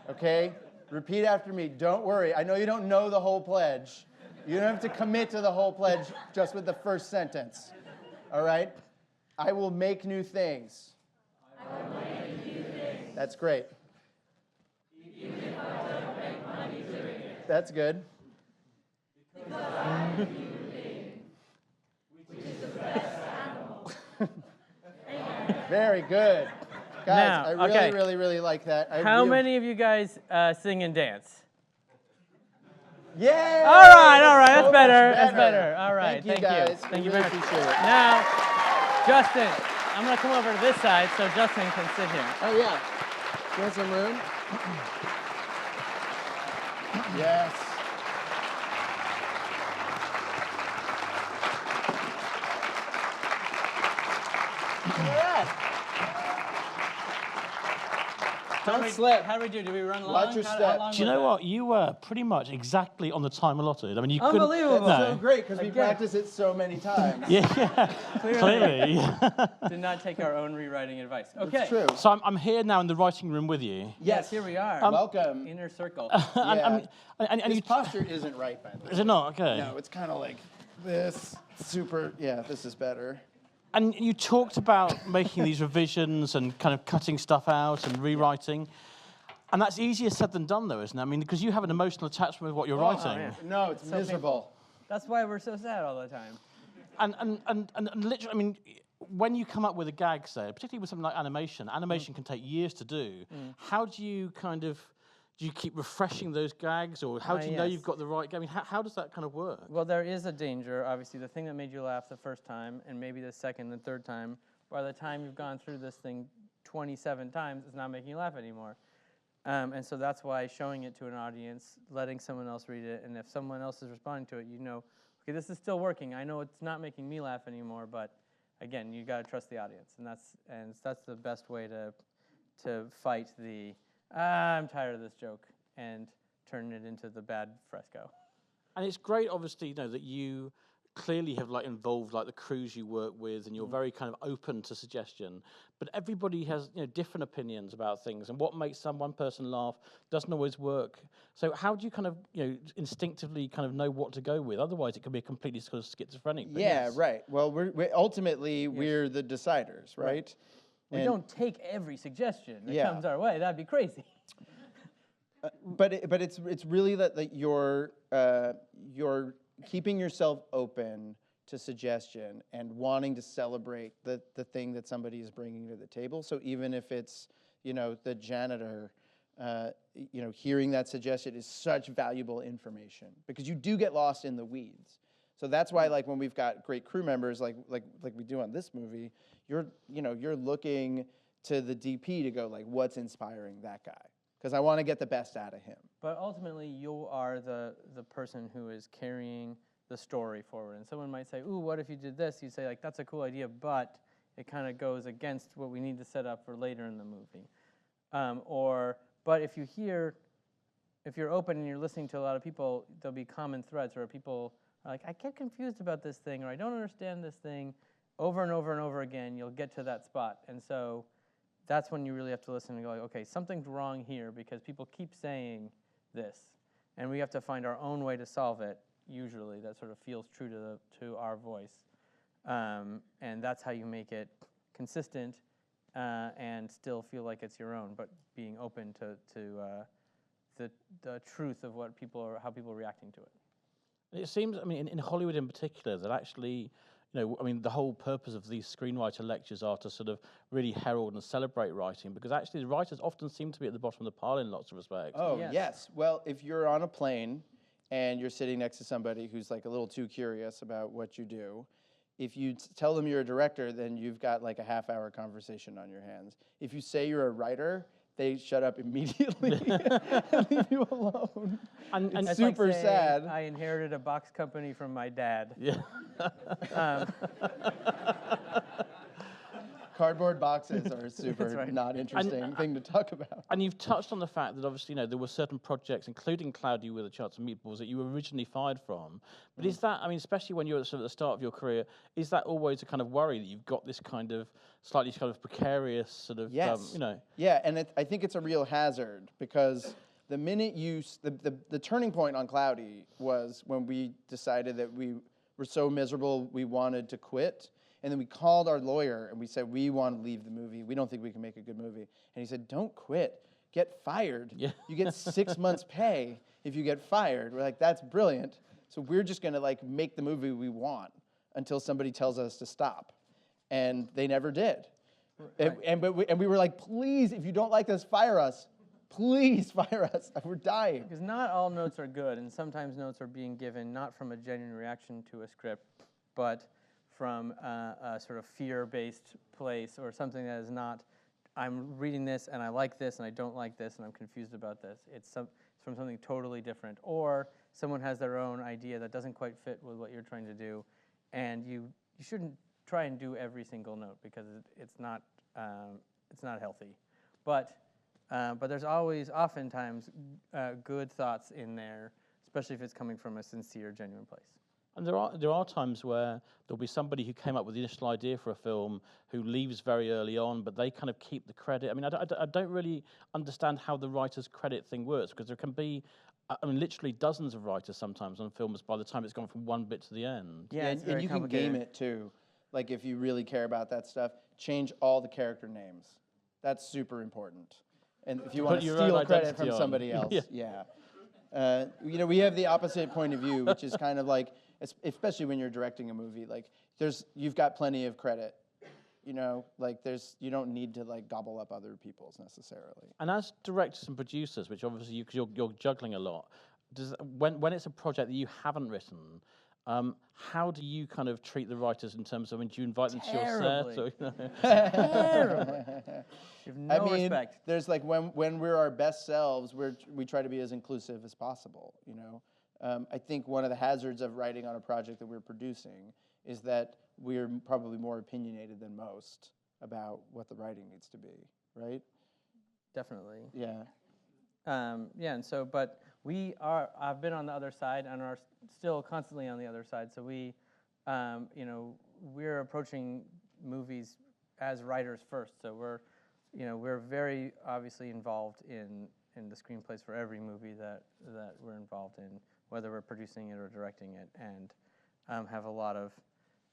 Okay? Repeat after me. Don't worry. I know you don't know the whole pledge. You don't have to commit to the whole pledge just with the first sentence. All right? I will make new things. I will make new things. That's great. Even if I don't make money doing it. That's good. Because I am a human being, which is the best animal. Very good. Guys, Now, I really, okay. really, really like that. How many of you guys sing and dance? Yay! All right, that's So much better. That's better. All right, Thank you, guys. Thank you We very really much. appreciate it. Now, Justin, I'm gonna come over to this side so Justin can sit here. Oh, yeah. You want some room? Yes. Look at that. Don't slip. How do we do? Do we run long? Watch your How step. long Do you was know that? what? You were pretty much exactly on the time allotted. I mean, you couldn't. Unbelievable. That's No. so great because we Again. practice it so many times. Yeah, clearly. Did not take our own rewriting advice. Okay. It's true. So I'm here now in the writing room with you. Yes, here we are. Welcome. Inner circle. Yeah. And This you, posture isn't right, by the way. is it not? Okay. No, it's kind of like this. Super. Yeah, this is better. And you talked about making these revisions and kind of cutting stuff out and rewriting. And that's easier said than done, though, isn't it? I mean, because you have an emotional attachment with what you're writing. yeah. No, it's So miserable. That's why we're so sad all the time. And literally, I mean, when you come up with a gag, say, particularly with something like animation can take years to do. How do you do you keep refreshing those gags, or how do you know yes. you've got the right gag? I mean, how does that kind of work? Well, there is a danger, obviously. The thing that made you laugh the first time, and maybe the second and third time, by the time you've gone through this thing 27 times, it's not making you laugh anymore. And so that's why showing it to an audience, letting someone else read it, and if someone else is responding to it, you know, okay, this is still working. I know it's not making me laugh anymore, but again, you got to trust the audience, and that's the best way to fight the I'm tired of this joke and turn it into the bad fresco. And it's great, obviously, you know, that you clearly have like involved like the crews you work with, and you're very kind of open to suggestion. But everybody has, you know, different opinions about things, and what makes one person laugh doesn't always work. So how do you kind of, you know, instinctively kind of know what to go with? Otherwise, it can be a completely sort of schizophrenic. But Yeah, right. Well, we're ultimately we're the deciders, right? We don't take every suggestion that Yeah. comes our way. That'd be crazy. But it's really that you're keeping yourself open to suggestion and wanting to celebrate the thing that somebody is bringing to the table. So even if it's, you know, the janitor, you know, hearing that suggestion is such valuable information, because you do get lost in the weeds. So that's why, like, when we've got great crew members like we do on this movie, you're looking to the DP to go, like, what's inspiring that guy? Because I want to get the best out of him. But ultimately, you are the person who is carrying the story forward. And someone might say, ooh, what if you did this? You say, like, that's a cool idea, but it kind of goes against what we need to set up for later in the movie. But if you're open and you're listening to a lot of people, there'll be common threads where people are like, I get confused about this thing, or I don't understand this thing. Over and over and over again, you'll get to that spot. And so that's when you really have to listen and go, like, okay, something's wrong here because people keep saying this, and we have to find our own way to solve it. Usually, that sort of feels true to our voice, and that's how you make it consistent and still feel like it's your own, but being open to the truth of what how people are reacting to it. It seems, I mean, in Hollywood in particular, that actually, you know, I mean, the whole purpose of these screenwriter lectures are to sort of really herald and celebrate writing, because actually the writers often seem to be at the bottom of the pile in lots of respects. Oh, Yes. yes. Well, if you're on a plane and you're sitting next to somebody who's like a little too curious about what you do, if you tell them you're a director, then you've got like a half-hour conversation on your hands. If you say you're a writer, they shut up immediately and leave you alone. And It's That's like super saying, sad. I inherited a box company from my dad. yeah. Cardboard boxes are a super right. not interesting thing to talk about. And you've touched on the fact that obviously, you know, there were certain projects, including Cloudy with a Chance of Meatballs, that you were originally fired from. But is that, I mean, especially when you're sort of at the start of your career, is that always a kind of worry that you've got this kind of slightly kind of precarious sort of, Yes. you know? Yeah, and I think it's a real hazard, because the minute the turning point on Cloudy was when we decided that we were so miserable we wanted to quit. And then we called our lawyer and we said, we want to leave the movie. We don't think we can make a good movie. And he said, don't quit. Get fired. Yeah. You get 6 months pay if you get fired. We're like, that's brilliant. So we're just going to like make the movie we want until somebody tells us to stop. And they never did. Right. And we were like, please, if you don't like this, fire us. Please fire us. We're dying. Because not all notes are good, and sometimes notes are being given not from a genuine reaction to a script, but from a sort of fear-based place, or something that is not, I'm reading this and I like this and I don't like this and I'm confused about this. It's from something totally different. Or someone has their own idea that doesn't quite fit with what you're trying to do, and you shouldn't try and do every single note, because it's not healthy. But there's oftentimes good thoughts in there, especially if it's coming from a sincere, genuine place. And there are times where there'll be somebody who came up with the initial idea for a film who leaves very early on, but they kind of keep the credit. I mean, I don't really understand how the writer's credit thing works, because there can be, I mean, literally dozens of writers sometimes on films by the time it's gone from one bit to the end. Yeah, it's and very you can game complicated. it too. like if you really care about that stuff, change all the character names. That's super important. And if you want to your own steal credit identity from on. somebody else, Yeah. You know, we have the opposite point of view, which is kind of like, especially when you're directing a movie, like you've got plenty of credit. You know, like you don't need to like gobble up other people's necessarily. And as directors and producers, which obviously because you're juggling a lot, when it's a project that you haven't written, how do you kind of treat the writers in terms of, I mean, do you invite them to your set? Or, you know? Terribly. You have no I mean, respect. there's like when we're our best selves, we try to be as inclusive as possible. You know, I think one of the hazards of writing on a project that we're producing is that we're probably more opinionated than most about what the writing needs to be, right? Definitely. Yeah. Yeah, and so, but I've been on the other side and are still constantly on the other side. So we, you know, we're approaching movies as writers first. So we're very obviously involved in the screenplays for every movie that we're involved in, whether we're producing it or directing it, and have a lot of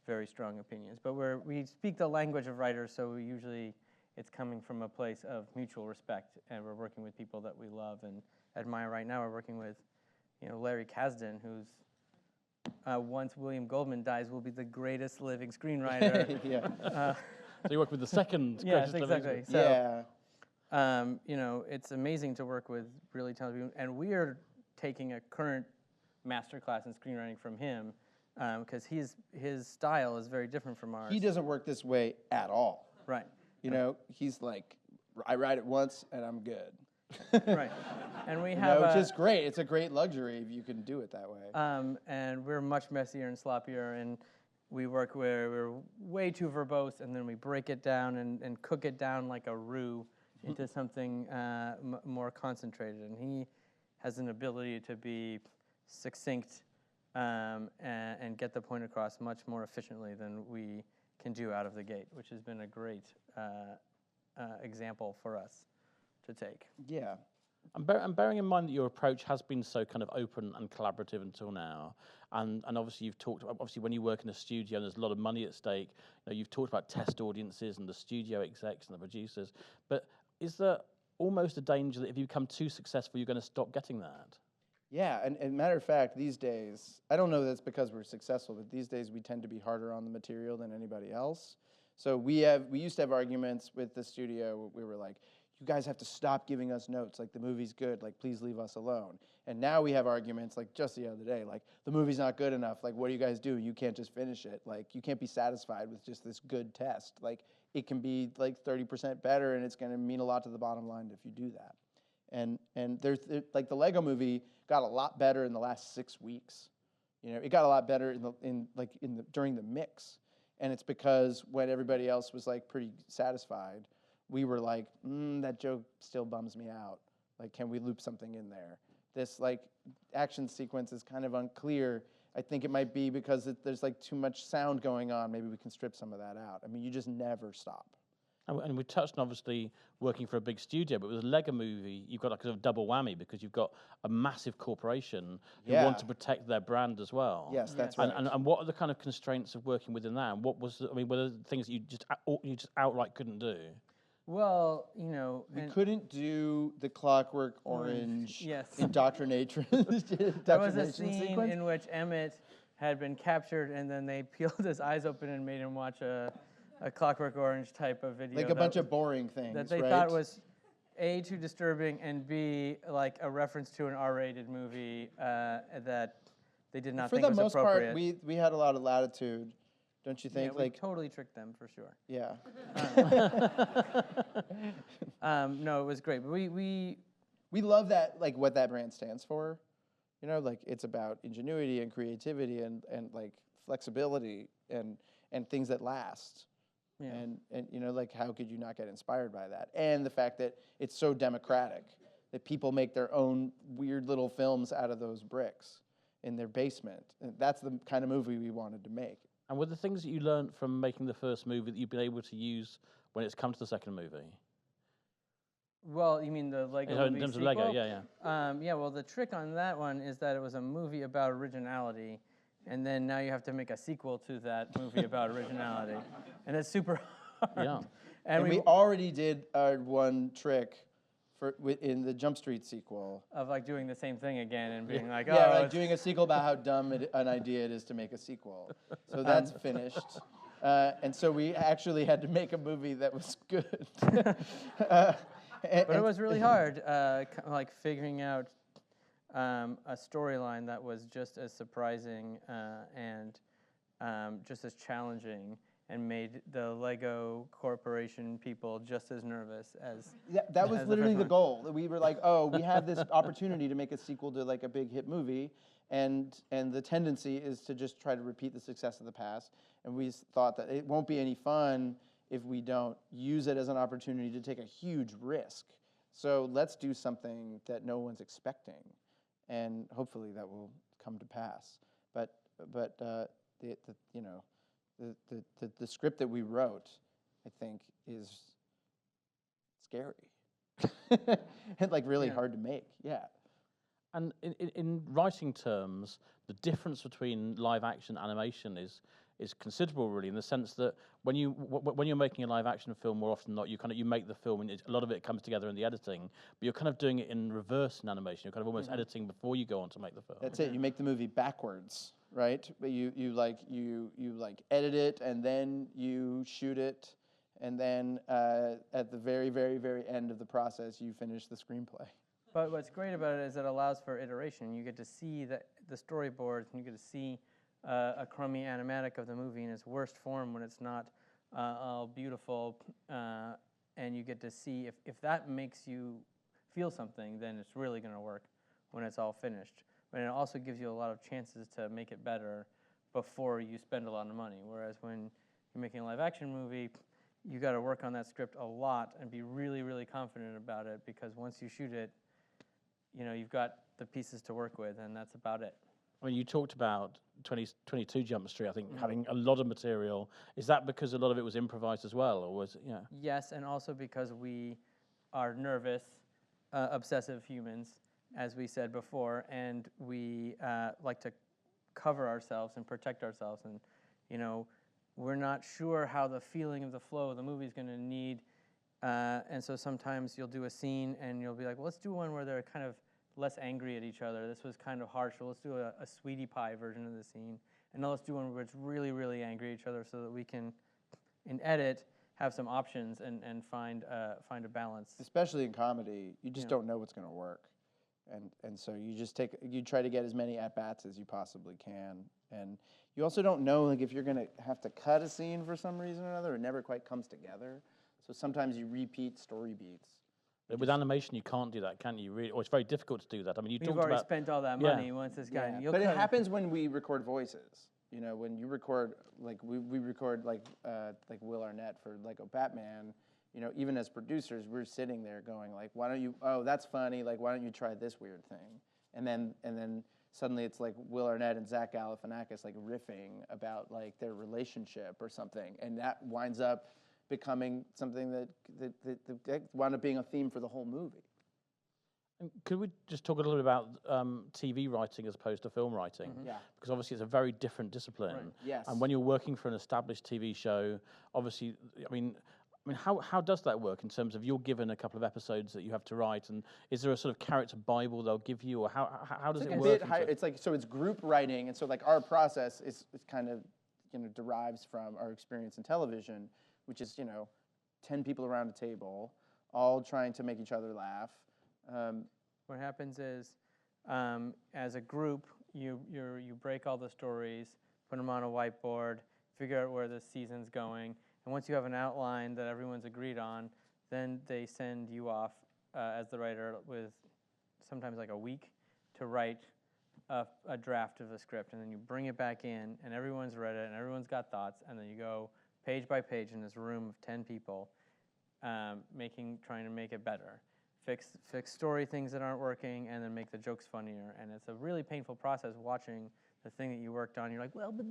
very strong opinions. But we speak the language of writers, so it's coming from a place of mutual respect, and we're working with people that we love and admire. Right now, we're working with, you know, Larry Kasdan, who's once William Goldman dies, will be the greatest living screenwriter. Yeah. So you work with the second Yes, greatest living exactly. screen- So, you know, it's amazing to work with really talented people, and we are taking a current masterclass in screenwriting from him, because his style is very different from ours. He doesn't work this way at all. Right. You know, he's like, I write it once and I'm good. Right. And we You have know, which is great. It's a great luxury if you can do it that way. and we're much messier and sloppier, and we work where we're way too verbose, and then we break it down and cook it down like a roux into something more concentrated. And he has an ability to be succinct and get the point across much more efficiently than we can do out of the gate, which has been a great example for us to take. Yeah. And bearing in mind that your approach has been so kind of open and collaborative until now, and obviously you've talked about, obviously when you work in a studio and there's a lot of money at stake, you know, you've talked about test audiences and the studio execs and the producers, but is there almost a danger that if you become too successful, you're going to stop getting that? Yeah, and matter of fact, these days, I don't know that it's because we're successful, but these days we tend to be harder on the material than anybody else. So we used to have arguments with the studio. We were like, you guys have to stop giving us notes. Like, the movie's good. Like, please leave us alone. And now we have arguments, like just the other day, like, the movie's not good enough. Like, what do you guys do? You can't just finish it. Like, you can't be satisfied with just this good test. Like, it can be like 30% better, and it's going to mean a lot to the bottom line if you do that. And there's like the Lego Movie got a lot better in the last 6 weeks. You know, it got a lot better during the mix. And it's because when everybody else was like pretty satisfied, we were like, that joke still bums me out. Like, can we loop something in there? This like action sequence is kind of unclear. I think it might be because there's like too much sound going on. Maybe we can strip some of that out. I mean, you just never stop. And we touched on obviously working for a big studio, but with a Lego Movie, you've got like a sort of double whammy because you've got a massive corporation who want to protect their brand as well. Yes, that's right. And what are the kind of constraints of working within that? And what was, I mean, were there things that you just outright couldn't do? Well, you know, We couldn't do the Clockwork Orange Yes. indoctrination. there was a scene in which Emmett had been captured, and then they peeled his eyes open and made him watch a Clockwork Orange type of video. Like a bunch of boring things, that they right? thought was A, too disturbing, and B, like a reference to an R-rated movie that they did not think was appropriate. For the most part, we had a lot of latitude, don't you think? Yeah, we like, totally tricked them for sure. yeah. No, it was great. But we love that, like what that brand stands for. You know, like it's about ingenuity and creativity and like flexibility and things that last. Yeah. And you know, like how could you not get inspired by that? And the fact that it's so democratic, that people make their own weird little films out of those bricks in their basement. And that's the kind of movie we wanted to make. And were the things that you learned from making the first movie that you've been able to use when it's come to the second movie? Well, you mean the Lego In movie terms sequel? of Lego, yeah. Yeah, well, the trick on that one is that it was a movie about originality, and then now you have to make a sequel to that movie about originality, and it's super hard. Yeah. And we already did our one trick in the Jump Street sequel. Of like doing the same thing again and being like, oh, Yeah, like it's- doing a sequel about how dumb an idea it is to make a sequel. So that's finished. And so we actually had to make a movie that was good. But it was really hard, like figuring out a storyline that was just as surprising and just as challenging, and made the Lego Corporation people just as nervous as. Yeah, that was as the literally first the one. goal. That we were like, oh, we have this opportunity to make a sequel to like a big hit movie, and the tendency is to just try to repeat the success of the past. And we thought that it won't be any fun if we don't use it as an opportunity to take a huge risk. So let's do something that no one's expecting, and hopefully that will come to pass. But the script that we wrote, I think, is scary and like really Yeah. hard to make. Yeah. And in writing terms, the difference between live action and animation is considerable, really, in the sense that when you're making a live action film, more often than not, you make the film, and a lot of it comes together in the editing, but you're kind of doing it in reverse in animation. You're kind of almost editing before you go on to make the film. That's it. You make the movie backwards, right? But you edit it, and then you shoot it, and then at the very, very, very end of the process, you finish the screenplay. But what's great about it is it allows for iteration. You get to see the storyboards, and you get to see a crummy animatic of the movie in its worst form when it's not all beautiful, and you get to see if that makes you feel something, then it's really going to work when it's all finished. But it also gives you a lot of chances to make it better before you spend a lot of money. Whereas when you're making a live action movie, you got to work on that script a lot and be really, really confident about it, because once you shoot it, you've got the pieces to work with, and that's about it. I mean, you talked about 22 Jump Street, I think, having a lot of material. Is that because a lot of it was improvised as well, or was it, yeah? Yes, and also because we are nervous, obsessive humans, as we said before, and we like to cover ourselves and protect ourselves, and we're not sure how the feeling of the flow of the movie is going to need, and so sometimes you'll do a scene and you'll be like, well, let's do one where they're kind of less angry at each other. This was kind of harsh, so let's do a sweetie pie version of the scene, and now let's do one where it's really, really angry at each other, so that we can, in edit, have some options and find a balance. Especially in comedy, you just don't know what's going to work, and so you try to get as many at bats as you possibly can, and you also don't know like if you're going to have to cut a scene for some reason or another. It never quite comes together, so sometimes you repeat story beats. But with animation, you can't do that, can you? Really, or it's very difficult to do that. I mean, you We've talked already about spent all that Yeah. money once it's gone. Yeah, but it happens when we record voices. When you record, like we record like Will Arnett for Lego Batman. Even as producers, we're sitting there going like, why don't you? Oh, that's funny. Like, why don't you try this weird thing? And then suddenly it's like Will Arnett and Zach Galifianakis like riffing about like their relationship or something, and that winds up becoming something that wound up being a theme for the whole movie. And could we just talk a little bit about TV writing as opposed to film writing? Yeah. Because obviously it's a very different discipline. Right. Yes. And when you're working for an established TV show, obviously, I mean, how does that work in terms of you're given a couple of episodes that you have to write, and is there a sort of character Bible they'll give you, or how does it It's work? a bit higher. It's like, so it's group writing, and so like our process is kind of derives from our experience in television, which is 10 people around a table, all trying to make each other laugh. What happens is, as a group, you break all the stories, put them on a whiteboard, figure out where the season's going, and once you have an outline that everyone's agreed on, then they send you off as the writer with sometimes like a week to write a draft of the script, and then you bring it back in, and everyone's read it, and everyone's got thoughts, and then you go page by page in this room of 10 people, trying to make it better. Fix story things that aren't working, and then make the jokes funnier. And it's a really painful process watching the thing that you worked on. You're like, well, but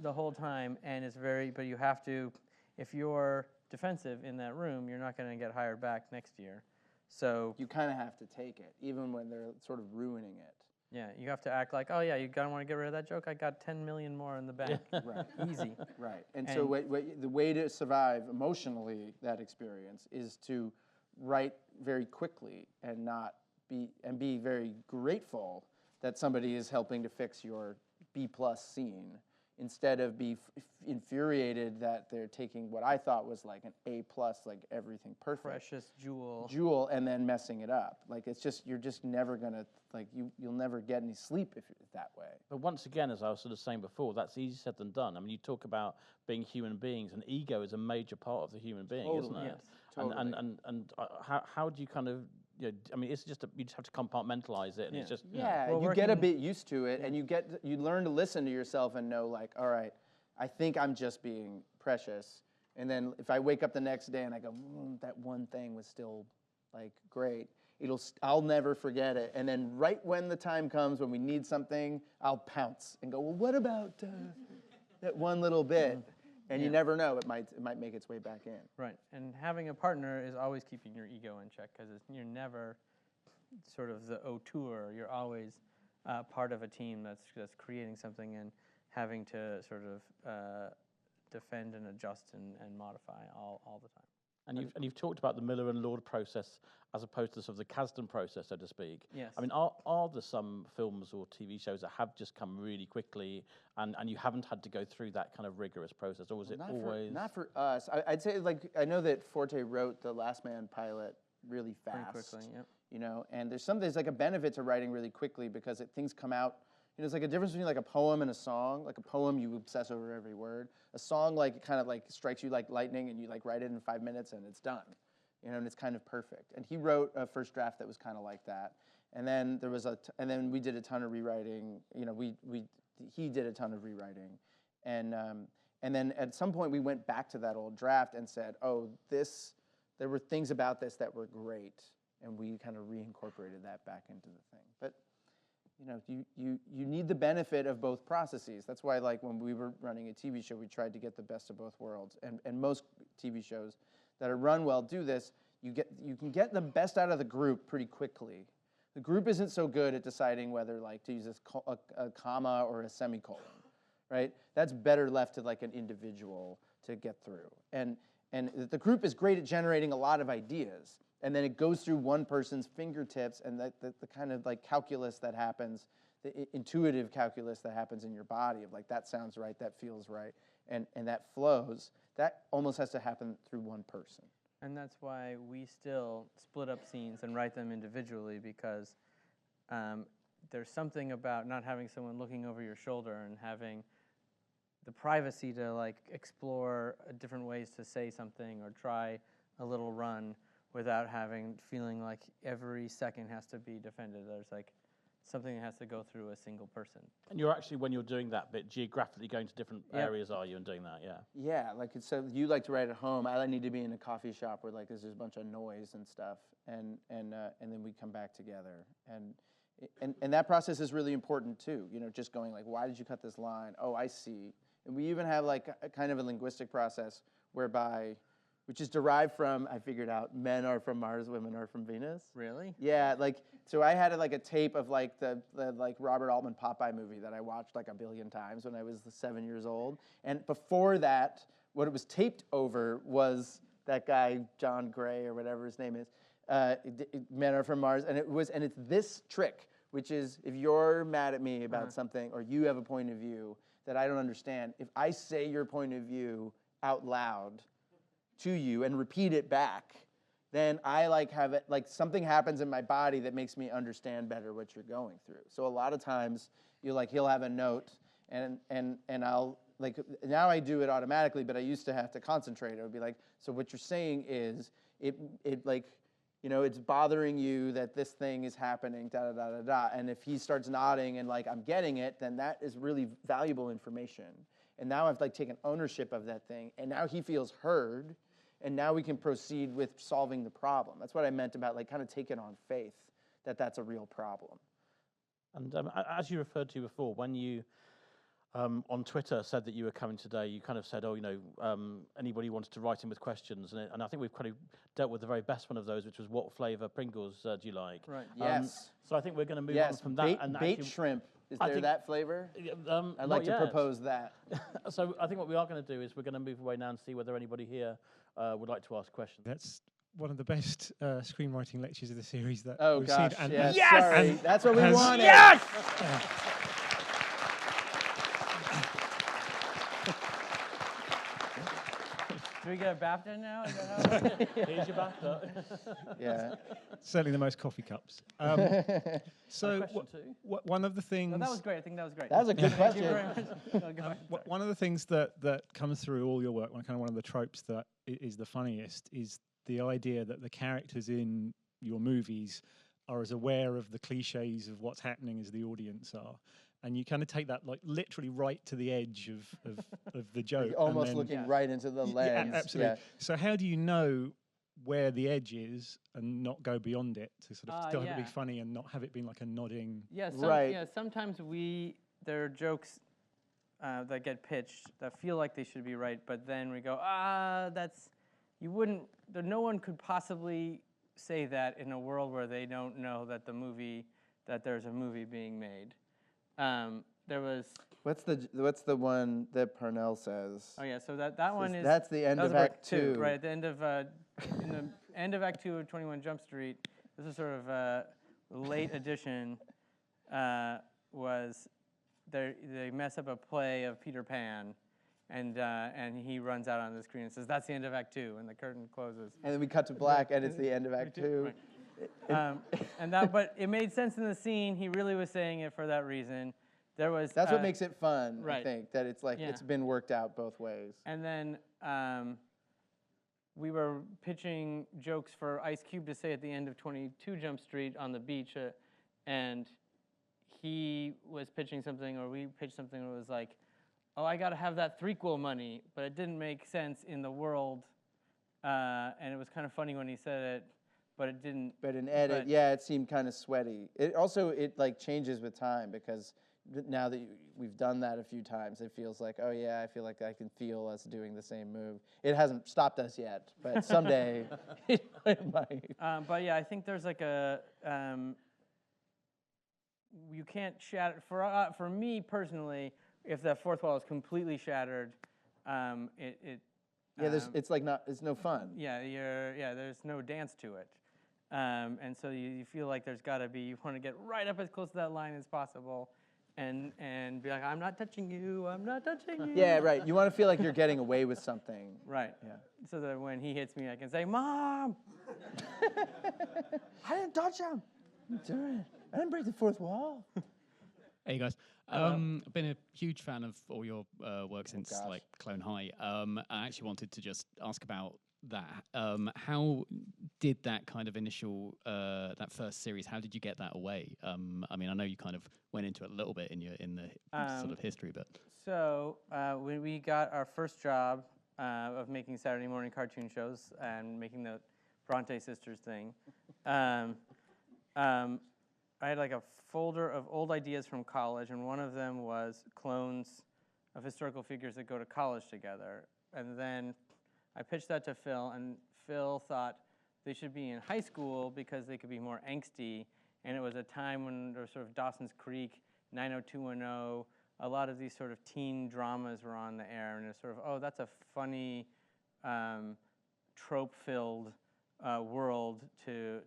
the whole time, and it's but you have to, if you're defensive in that room, you're not going to get hired back next year. So You kind of have to take it, even when they're sort of ruining it. Yeah, you have to act like, oh yeah, you gotta want to get rid of that joke. I got 10 million more in the bank. Right. Easy. Right. And so the way to survive emotionally that experience is to write very quickly and be very grateful that somebody is helping to fix your B+ scene, instead of be infuriated that they're taking what I thought was like an A+, like everything perfect. Precious jewel. Jewel, and then messing it up. Like it's just, you're just never gonna, like you'll never get any sleep if you're that way. But once again, as I was sort of saying before, that's easier said than done. I mean, you talk about being human beings, and ego is a major part of the human being, isn't Totally. it? Yes. Totally. And how do you kind of, I mean, it's just you just have to compartmentalize it, and it's just Yeah, Well, you get a working- bit used to it, and you learn to listen to yourself and know, like, all right, I think I'm just being precious. And then if I wake up the next day and I go, that one thing was still like great, I'll never forget it. And then right when the time comes when we need something, I'll pounce and go, well, what about that one little bit? And you never know, it might make its way back in. Right, and having a partner is always keeping your ego in check, because you're never sort of the auteur. You're always part of a team that's creating something and having to sort of defend and adjust and modify all the time. And you've talked about the Miller and Lord process as opposed to sort of the Kasdan process, so to speak. Yes. I mean, are there some films or TV shows that have just come really quickly, and you haven't had to go through that kind of rigorous process, or was it always? Not for us. I'd say, like, I know that Forte wrote the Last Man pilot really fast. Pretty quickly, yep. You know, and there's like a benefit to writing really quickly, because things come out. You know, it's like a difference between like a poem and a song. Like a poem, you obsess over every word. A song, like, it kind of like strikes you like lightning, and you like write it in 5 minutes and it's done. You know, and it's kind of perfect. And he wrote a first draft that was kind of like that. And then there was and then we did a ton of rewriting. You know, he did a ton of rewriting, and then at some point we went back to that old draft and said, oh, there were things about this that were great, and we kind of reincorporated that back into the thing. But you know, you need the benefit of both processes. That's why, like, when we were running a TV show, we tried to get the best of both worlds. And most TV shows that are run well do this. You can get the best out of the group pretty quickly. The group isn't so good at deciding whether, like, to use a comma or a semicolon, right? That's better left to like an individual to get through. And the group is great at generating a lot of ideas. And then it goes through one person's fingertips, and the kind of like calculus that happens, the intuitive calculus that happens in your body of like, that sounds right, that feels right, and that flows, that almost has to happen through one person. And that's why we still split up scenes and write them individually, because there's something about not having someone looking over your shoulder and having the privacy to like explore different ways to say something or try a little run without feeling like every second has to be defended. There's like something that has to go through a single person. And you're actually, when you're doing that bit, geographically going to different areas, are you, and doing that, yeah? Yeah, like, so you like to write at home. I need to be in a coffee shop where like there's a bunch of noise and stuff, and then we come back together. And that process is really important too. You know, just going like, why did you cut this line? Oh, I see. And we even have like a kind of a linguistic process whereby, which is derived from, I figured out, men are from Mars, women are from Venus. Really? Yeah, like, so I had like a tape of like the like Robert Altman Popeye movie that I watched like 1 billion times when I was 7 years old. And before that, what it was taped over was that guy, John Gray or whatever his name is, Men Are From Mars. And it's this trick, which is if you're mad at me about something or you have a point of view that I don't understand, if I say your point of view out loud to you and repeat it back, then I like have it, like something happens in my body that makes me understand better what you're going through. So a lot of times he'll have a note and I'll like, now I do it automatically, but I used to have to concentrate. I would be like, so what you're saying is it like, you know, it's bothering you that this thing is happening, da da da da da. And if he starts nodding and like I'm getting it, then that is really valuable information. And now I've like taken ownership of that thing, and now he feels heard. And now we can proceed with solving the problem. That's what I meant about like kind of taking on faith that that's a real problem. And as you referred to before, when you, on Twitter said that you were coming today. You kind of said, oh, anybody wanted to write in with questions, and I think we've kind of dealt with the very best one of those, which was what flavour Pringles do you like? Right. Yes. So I think we're going to move on Yes. from that. Bait, and bait actually- shrimp. Is I there think- that flavor? I'd not like to yet. propose that. So I think what we are going to do is we're going to move away now and see whether anybody here would like to ask questions. That's one of the best screenwriting lectures of the series that Oh we've gosh, seen. yes. Yes! Sorry, And that's what we has- wanted. Yes! Do we get a BAFTA now? Is that how Here's your BAFTA. Yeah. certainly the most coffee cups. So question two? one of the things No, that was great. I think that was great. That was a good Thank you question. very much. No, go ahead. one of the things that comes through all your work, one of the tropes that is the funniest, is the idea that the characters in your movies are as aware of the cliches of what's happening as the audience are. And you kind of take that like literally right to the edge of the joke. and Almost then- looking Yeah. right into the lens. absolutely. Yeah. So how do you know where the edge is and not go beyond it to sort of still have it yeah. be funny and not have it being like a nodding? Yeah, Right. yeah. Sometimes there are jokes that get pitched that feel like they should be right, but then we go, no one could possibly say that in a world where they don't know that there's a movie being made. There was, What's the one that Parnell says? oh yeah, so that one is. That's the end that of was Act 2. Right, at the end of, in the end of Act 2 of 21 Jump Street, this is sort of a late edition, was they mess up a play of Peter Pan, and he runs out on the screen and says, that's the end of Act 2, and the curtain closes. And then we cut to black, and it's the end of Act 2. Right. But it made sense in the scene. He really was saying it for that reason. There was. That's what makes it fun, I right. think, that it's like Yeah. it's been worked out both ways. And then we were pitching jokes for Ice Cube to say at the end of 22 Jump Street on the beach, and he was pitching something, or we pitched something that was like, oh, I got to have that threequel money, but it didn't make sense in the world, and it was kind of funny when he said it, but it didn't. But in edit, but- yeah, it seemed kind of sweaty. It also like changes with time because now that we've done that a few times, it feels like, oh yeah, I feel like I can feel us doing the same move. It hasn't stopped us yet, but someday it might. But yeah, I think there's like a you can't shatter. For me personally, if the fourth wall is completely shattered, It's like it's no fun. there's no dance to it, and so you feel like there's got to be. You want to get right up as close to that line as possible, and be like, I'm not touching you. I'm not touching you. Yeah, right. You want to feel like you're getting away with something. Right. Yeah. So that when he hits me, I can say, Mom, I didn't touch him. I didn't break the fourth wall. Hey guys, I've been a huge fan of all your work since gosh. like Clone High. I actually wanted to just ask about that. How did that kind of initial that first series? How did you get that away? I mean, I know you kind of went into it a little bit in the sort of history, but So when we got our first job of making Saturday morning cartoon shows and making the Bronte sisters thing, I had like a folder of old ideas from college, and one of them was clones of historical figures that go to college together. And then I pitched that to Phil, and Phil thought they should be in high school because they could be more angsty. And it was a time when there was sort of Dawson's Creek, 90210, a lot of these sort of teen dramas were on the air, and it's sort of, oh, that's a funny, trope-filled world to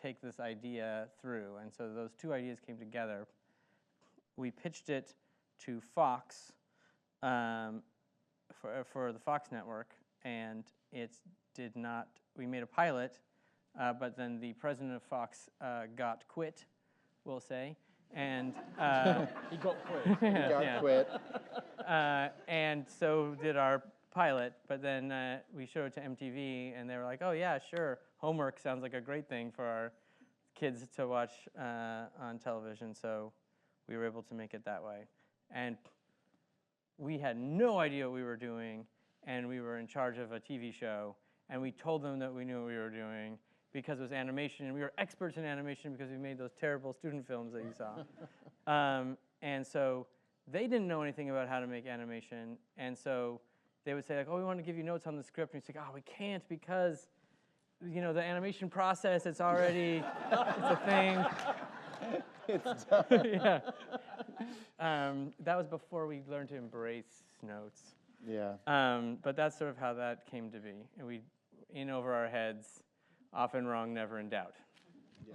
take this idea through. And so those two ideas came together. We pitched it to Fox for the Fox network, and it did not. We made a pilot, but then the president of Fox got quit, we'll say, and He got quit. Got quit. and so did our pilot. But then we showed it to MTV, and they were like, "Oh yeah, sure. Homework sounds like a great thing for our kids to watch on television." So we were able to make it that way, and we had no idea what we were doing, and we were in charge of a TV show, and we told them that we knew what we were doing because it was animation, and we were experts in animation because we made those terrible student films that you saw. And so they didn't know anything about how to make animation, and so they would say like, "Oh, we want to give you notes on the script," and it's like, "Oh, we can't because, you know, the animation process, it's already, it's a thing." It's done. Yeah. That was before we learned to embrace notes. Yeah. But that's sort of how that came to be. And we, in over our heads, often wrong, never in doubt.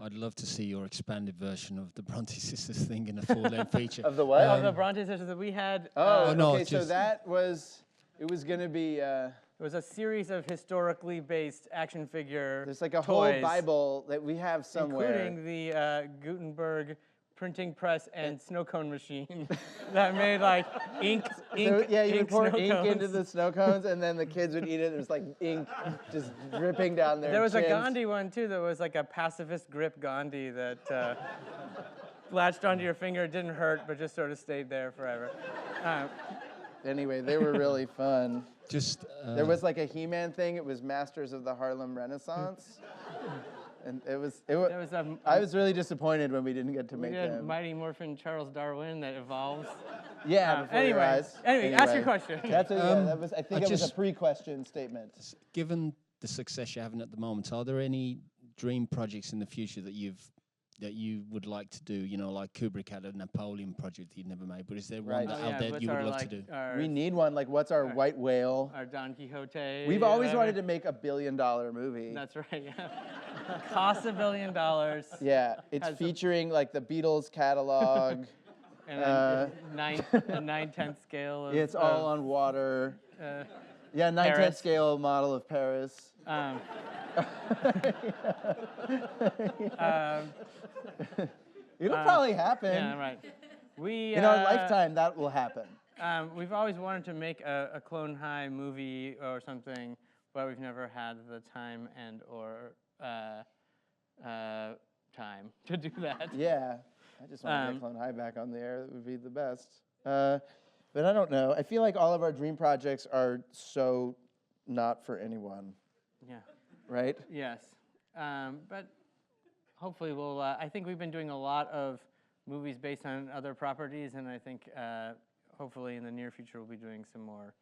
I'd love to see your expanded version of the Bronte Sisters thing in a full-length feature. Of the what? Of the Bronte Sisters that we had. Oh, no, okay. So just- that was, it was going to be, It was a series of historically based action figure there's like a toys, whole Bible that we have somewhere. including the Gutenberg printing press and snow cone machine that made like ink. So, yeah, you would ink pour snow ink into cones. the snow cones, and then the kids would eat it. There's like ink just dripping down their There was a chins. Gandhi one too that was like a pacifist grip Gandhi that latched onto your finger. It didn't hurt, but just sort of stayed there forever. Anyway, they were really fun. Just There was like a He-Man thing. It was Masters of the Harlem Renaissance. And it was, There was a I was really disappointed when we didn't get to we make did them. Mighty Morphin Charles Darwin that evolves. Yeah, before your eyes. Anyway, ask your question. That's a, yeah, that was, I think it was a just- pre-question statement. given the success you're having at the moment, are there any dream projects in the future that you would like to do? You know, like Kubrick had a Napoleon project he'd never made, but is there Right. one Oh, that out there what's you would our, love like, to do? Our, We need one. Like, what's our white whale? our Don Quixote. We've always whatever. wanted to make $1 billion movie. That's right. Yeah. Costs $1 billion. Yeah, it's Has a- featuring like the Beatles catalog. And a 9/10 scale. Of, It's all on water. uh, Yeah, 9/10 Paris. scale model of Paris. It'll probably happen. Yeah, right. We In our lifetime, that will happen. We've always wanted to make a Clone High movie or something, but we've never had the time and or time to do that. Yeah, I just want to get Clone High back on the air. That would be the best. But I don't know. I feel like all of our dream projects are so not for anyone, Yeah. right? Yes. But hopefully we'll. I think we've been doing a lot of movies based on other properties, and I think hopefully in the near future we'll be doing some more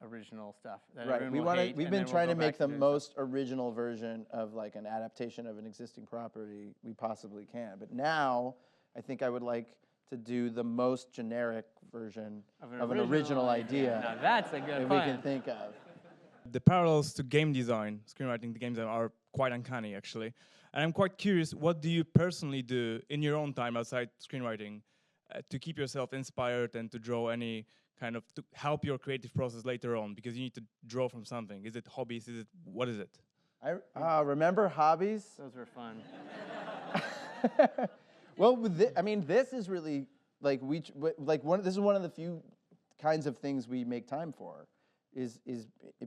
original stuff that Right. everyone We will want to. hate, We've and been then we'll trying go to make back the doing most original version of like an adaptation of an existing property we possibly can. But now, I think I would like to do the most generic version of an original idea Now that's a good that we plan. can think of. The parallels to game design, screenwriting, the game design are quite uncanny, actually. And I'm quite curious, what do you personally do in your own time outside screenwriting to keep yourself inspired and to draw any kind of, to help your creative process later on? Because you need to draw from something. Is it hobbies? Is it, what is it? I remember hobbies. Those were fun. Well, I mean, this is really like this is one of the few kinds of things we make time for, is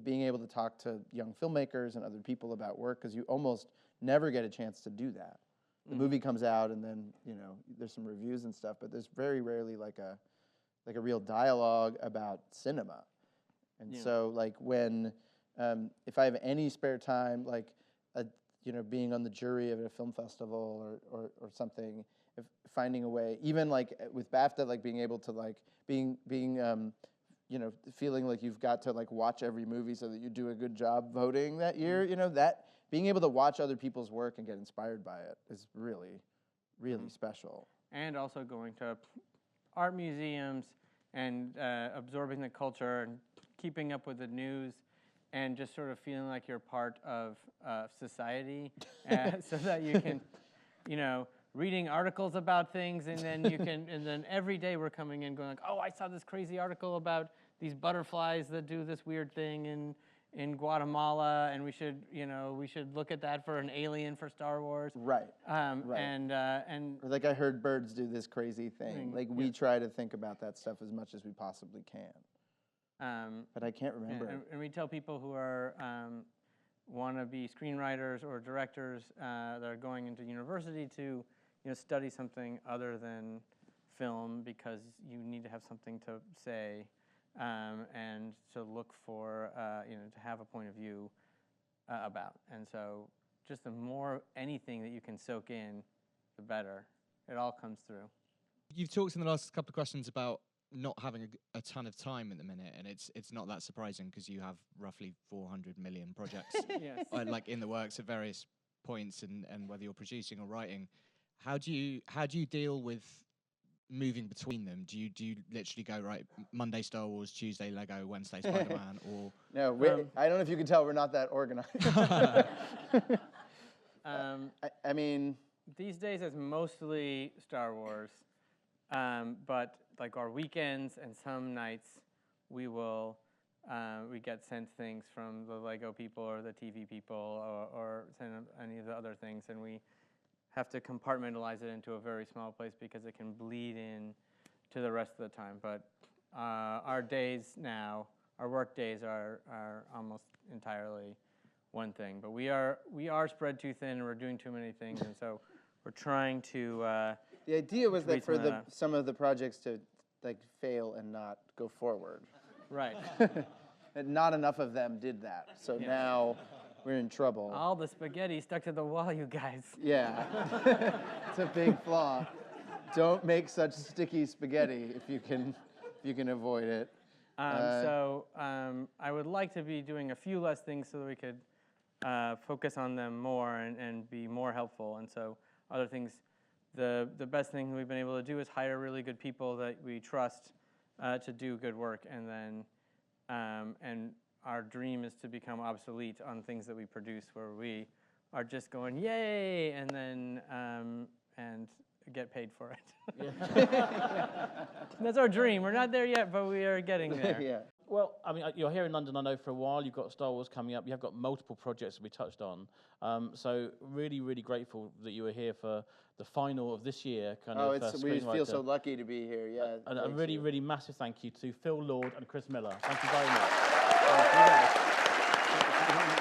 being able to talk to young filmmakers and other people about work, because you almost never get a chance to do that. The movie comes out and then there's some reviews and stuff, but there's very rarely like a real dialogue about cinema. And so like when if I have any spare time, like being on the jury of a film festival or something, if finding a way, even like with BAFTA, like being able to like being feeling like you've got to like watch every movie so that you do a good job voting that year, that being able to watch other people's work and get inspired by it is really, really special. And also going to art museums and absorbing the culture and keeping up with the news and just sort of feeling like you're part of society so that you can, reading articles about things, and then you can, and then every day we're coming in going like, oh, I saw this crazy article about these butterflies that do this weird thing in Guatemala, and we should look at that for an alien for Star Wars. Right. Right. And Or like I heard birds do this crazy thing. Like we try to think about that stuff as much as we possibly can. But I can't remember. And we tell people who are want to be screenwriters or directors that are going into university to study something other than film, because you need to have something to say and to look for to have a point of view about. And so just the more anything that you can soak in, the better. It all comes through. You've talked in the last couple of questions about not having a ton of time at the minute, and it's not that surprising because you have roughly 400 million projects Yes. like in the works at various points, and whether you're producing or writing. How do you deal with moving between them? Do you literally go, right, Monday Star Wars, Tuesday Lego, Wednesday Spider-Man, or No, I don't know if you can tell we're not that organized. I mean, these days it's mostly Star Wars, but like our weekends and some nights we will we get sent things from the Lego people or the TV people or send any of the other things, and we have to compartmentalize it into a very small place because it can bleed in to the rest of the time. But our days now, our work days are almost entirely one thing. But we are spread too thin, and we're doing too many things, and so we're trying to. The idea was that for some some of the projects to like fail and not go forward. Right. And not enough of them did that. So now we're in trouble. All the spaghetti stuck to the wall, you guys. Yeah. It's a big flaw. Don't make such sticky spaghetti if you can avoid it. I would like to be doing a few less things so that we could focus on them more and be more helpful. And so other things, the best thing we've been able to do is hire really good people that we trust to do good work, and then and our dream is to become obsolete on things that we produce, where we are just going yay, and then and get paid for it. That's our dream. We're not there yet, but we are getting there. Yeah. Well, I mean, you're here in London, I know, for a while. You've got Star Wars coming up. You have got multiple projects that we touched on. So really, really grateful that you were here for the final of this year. We feel so lucky to be here. Yeah. And a really, really massive thank you to Phil Lord and Chris Miller. Thank you very much. Thank you guys.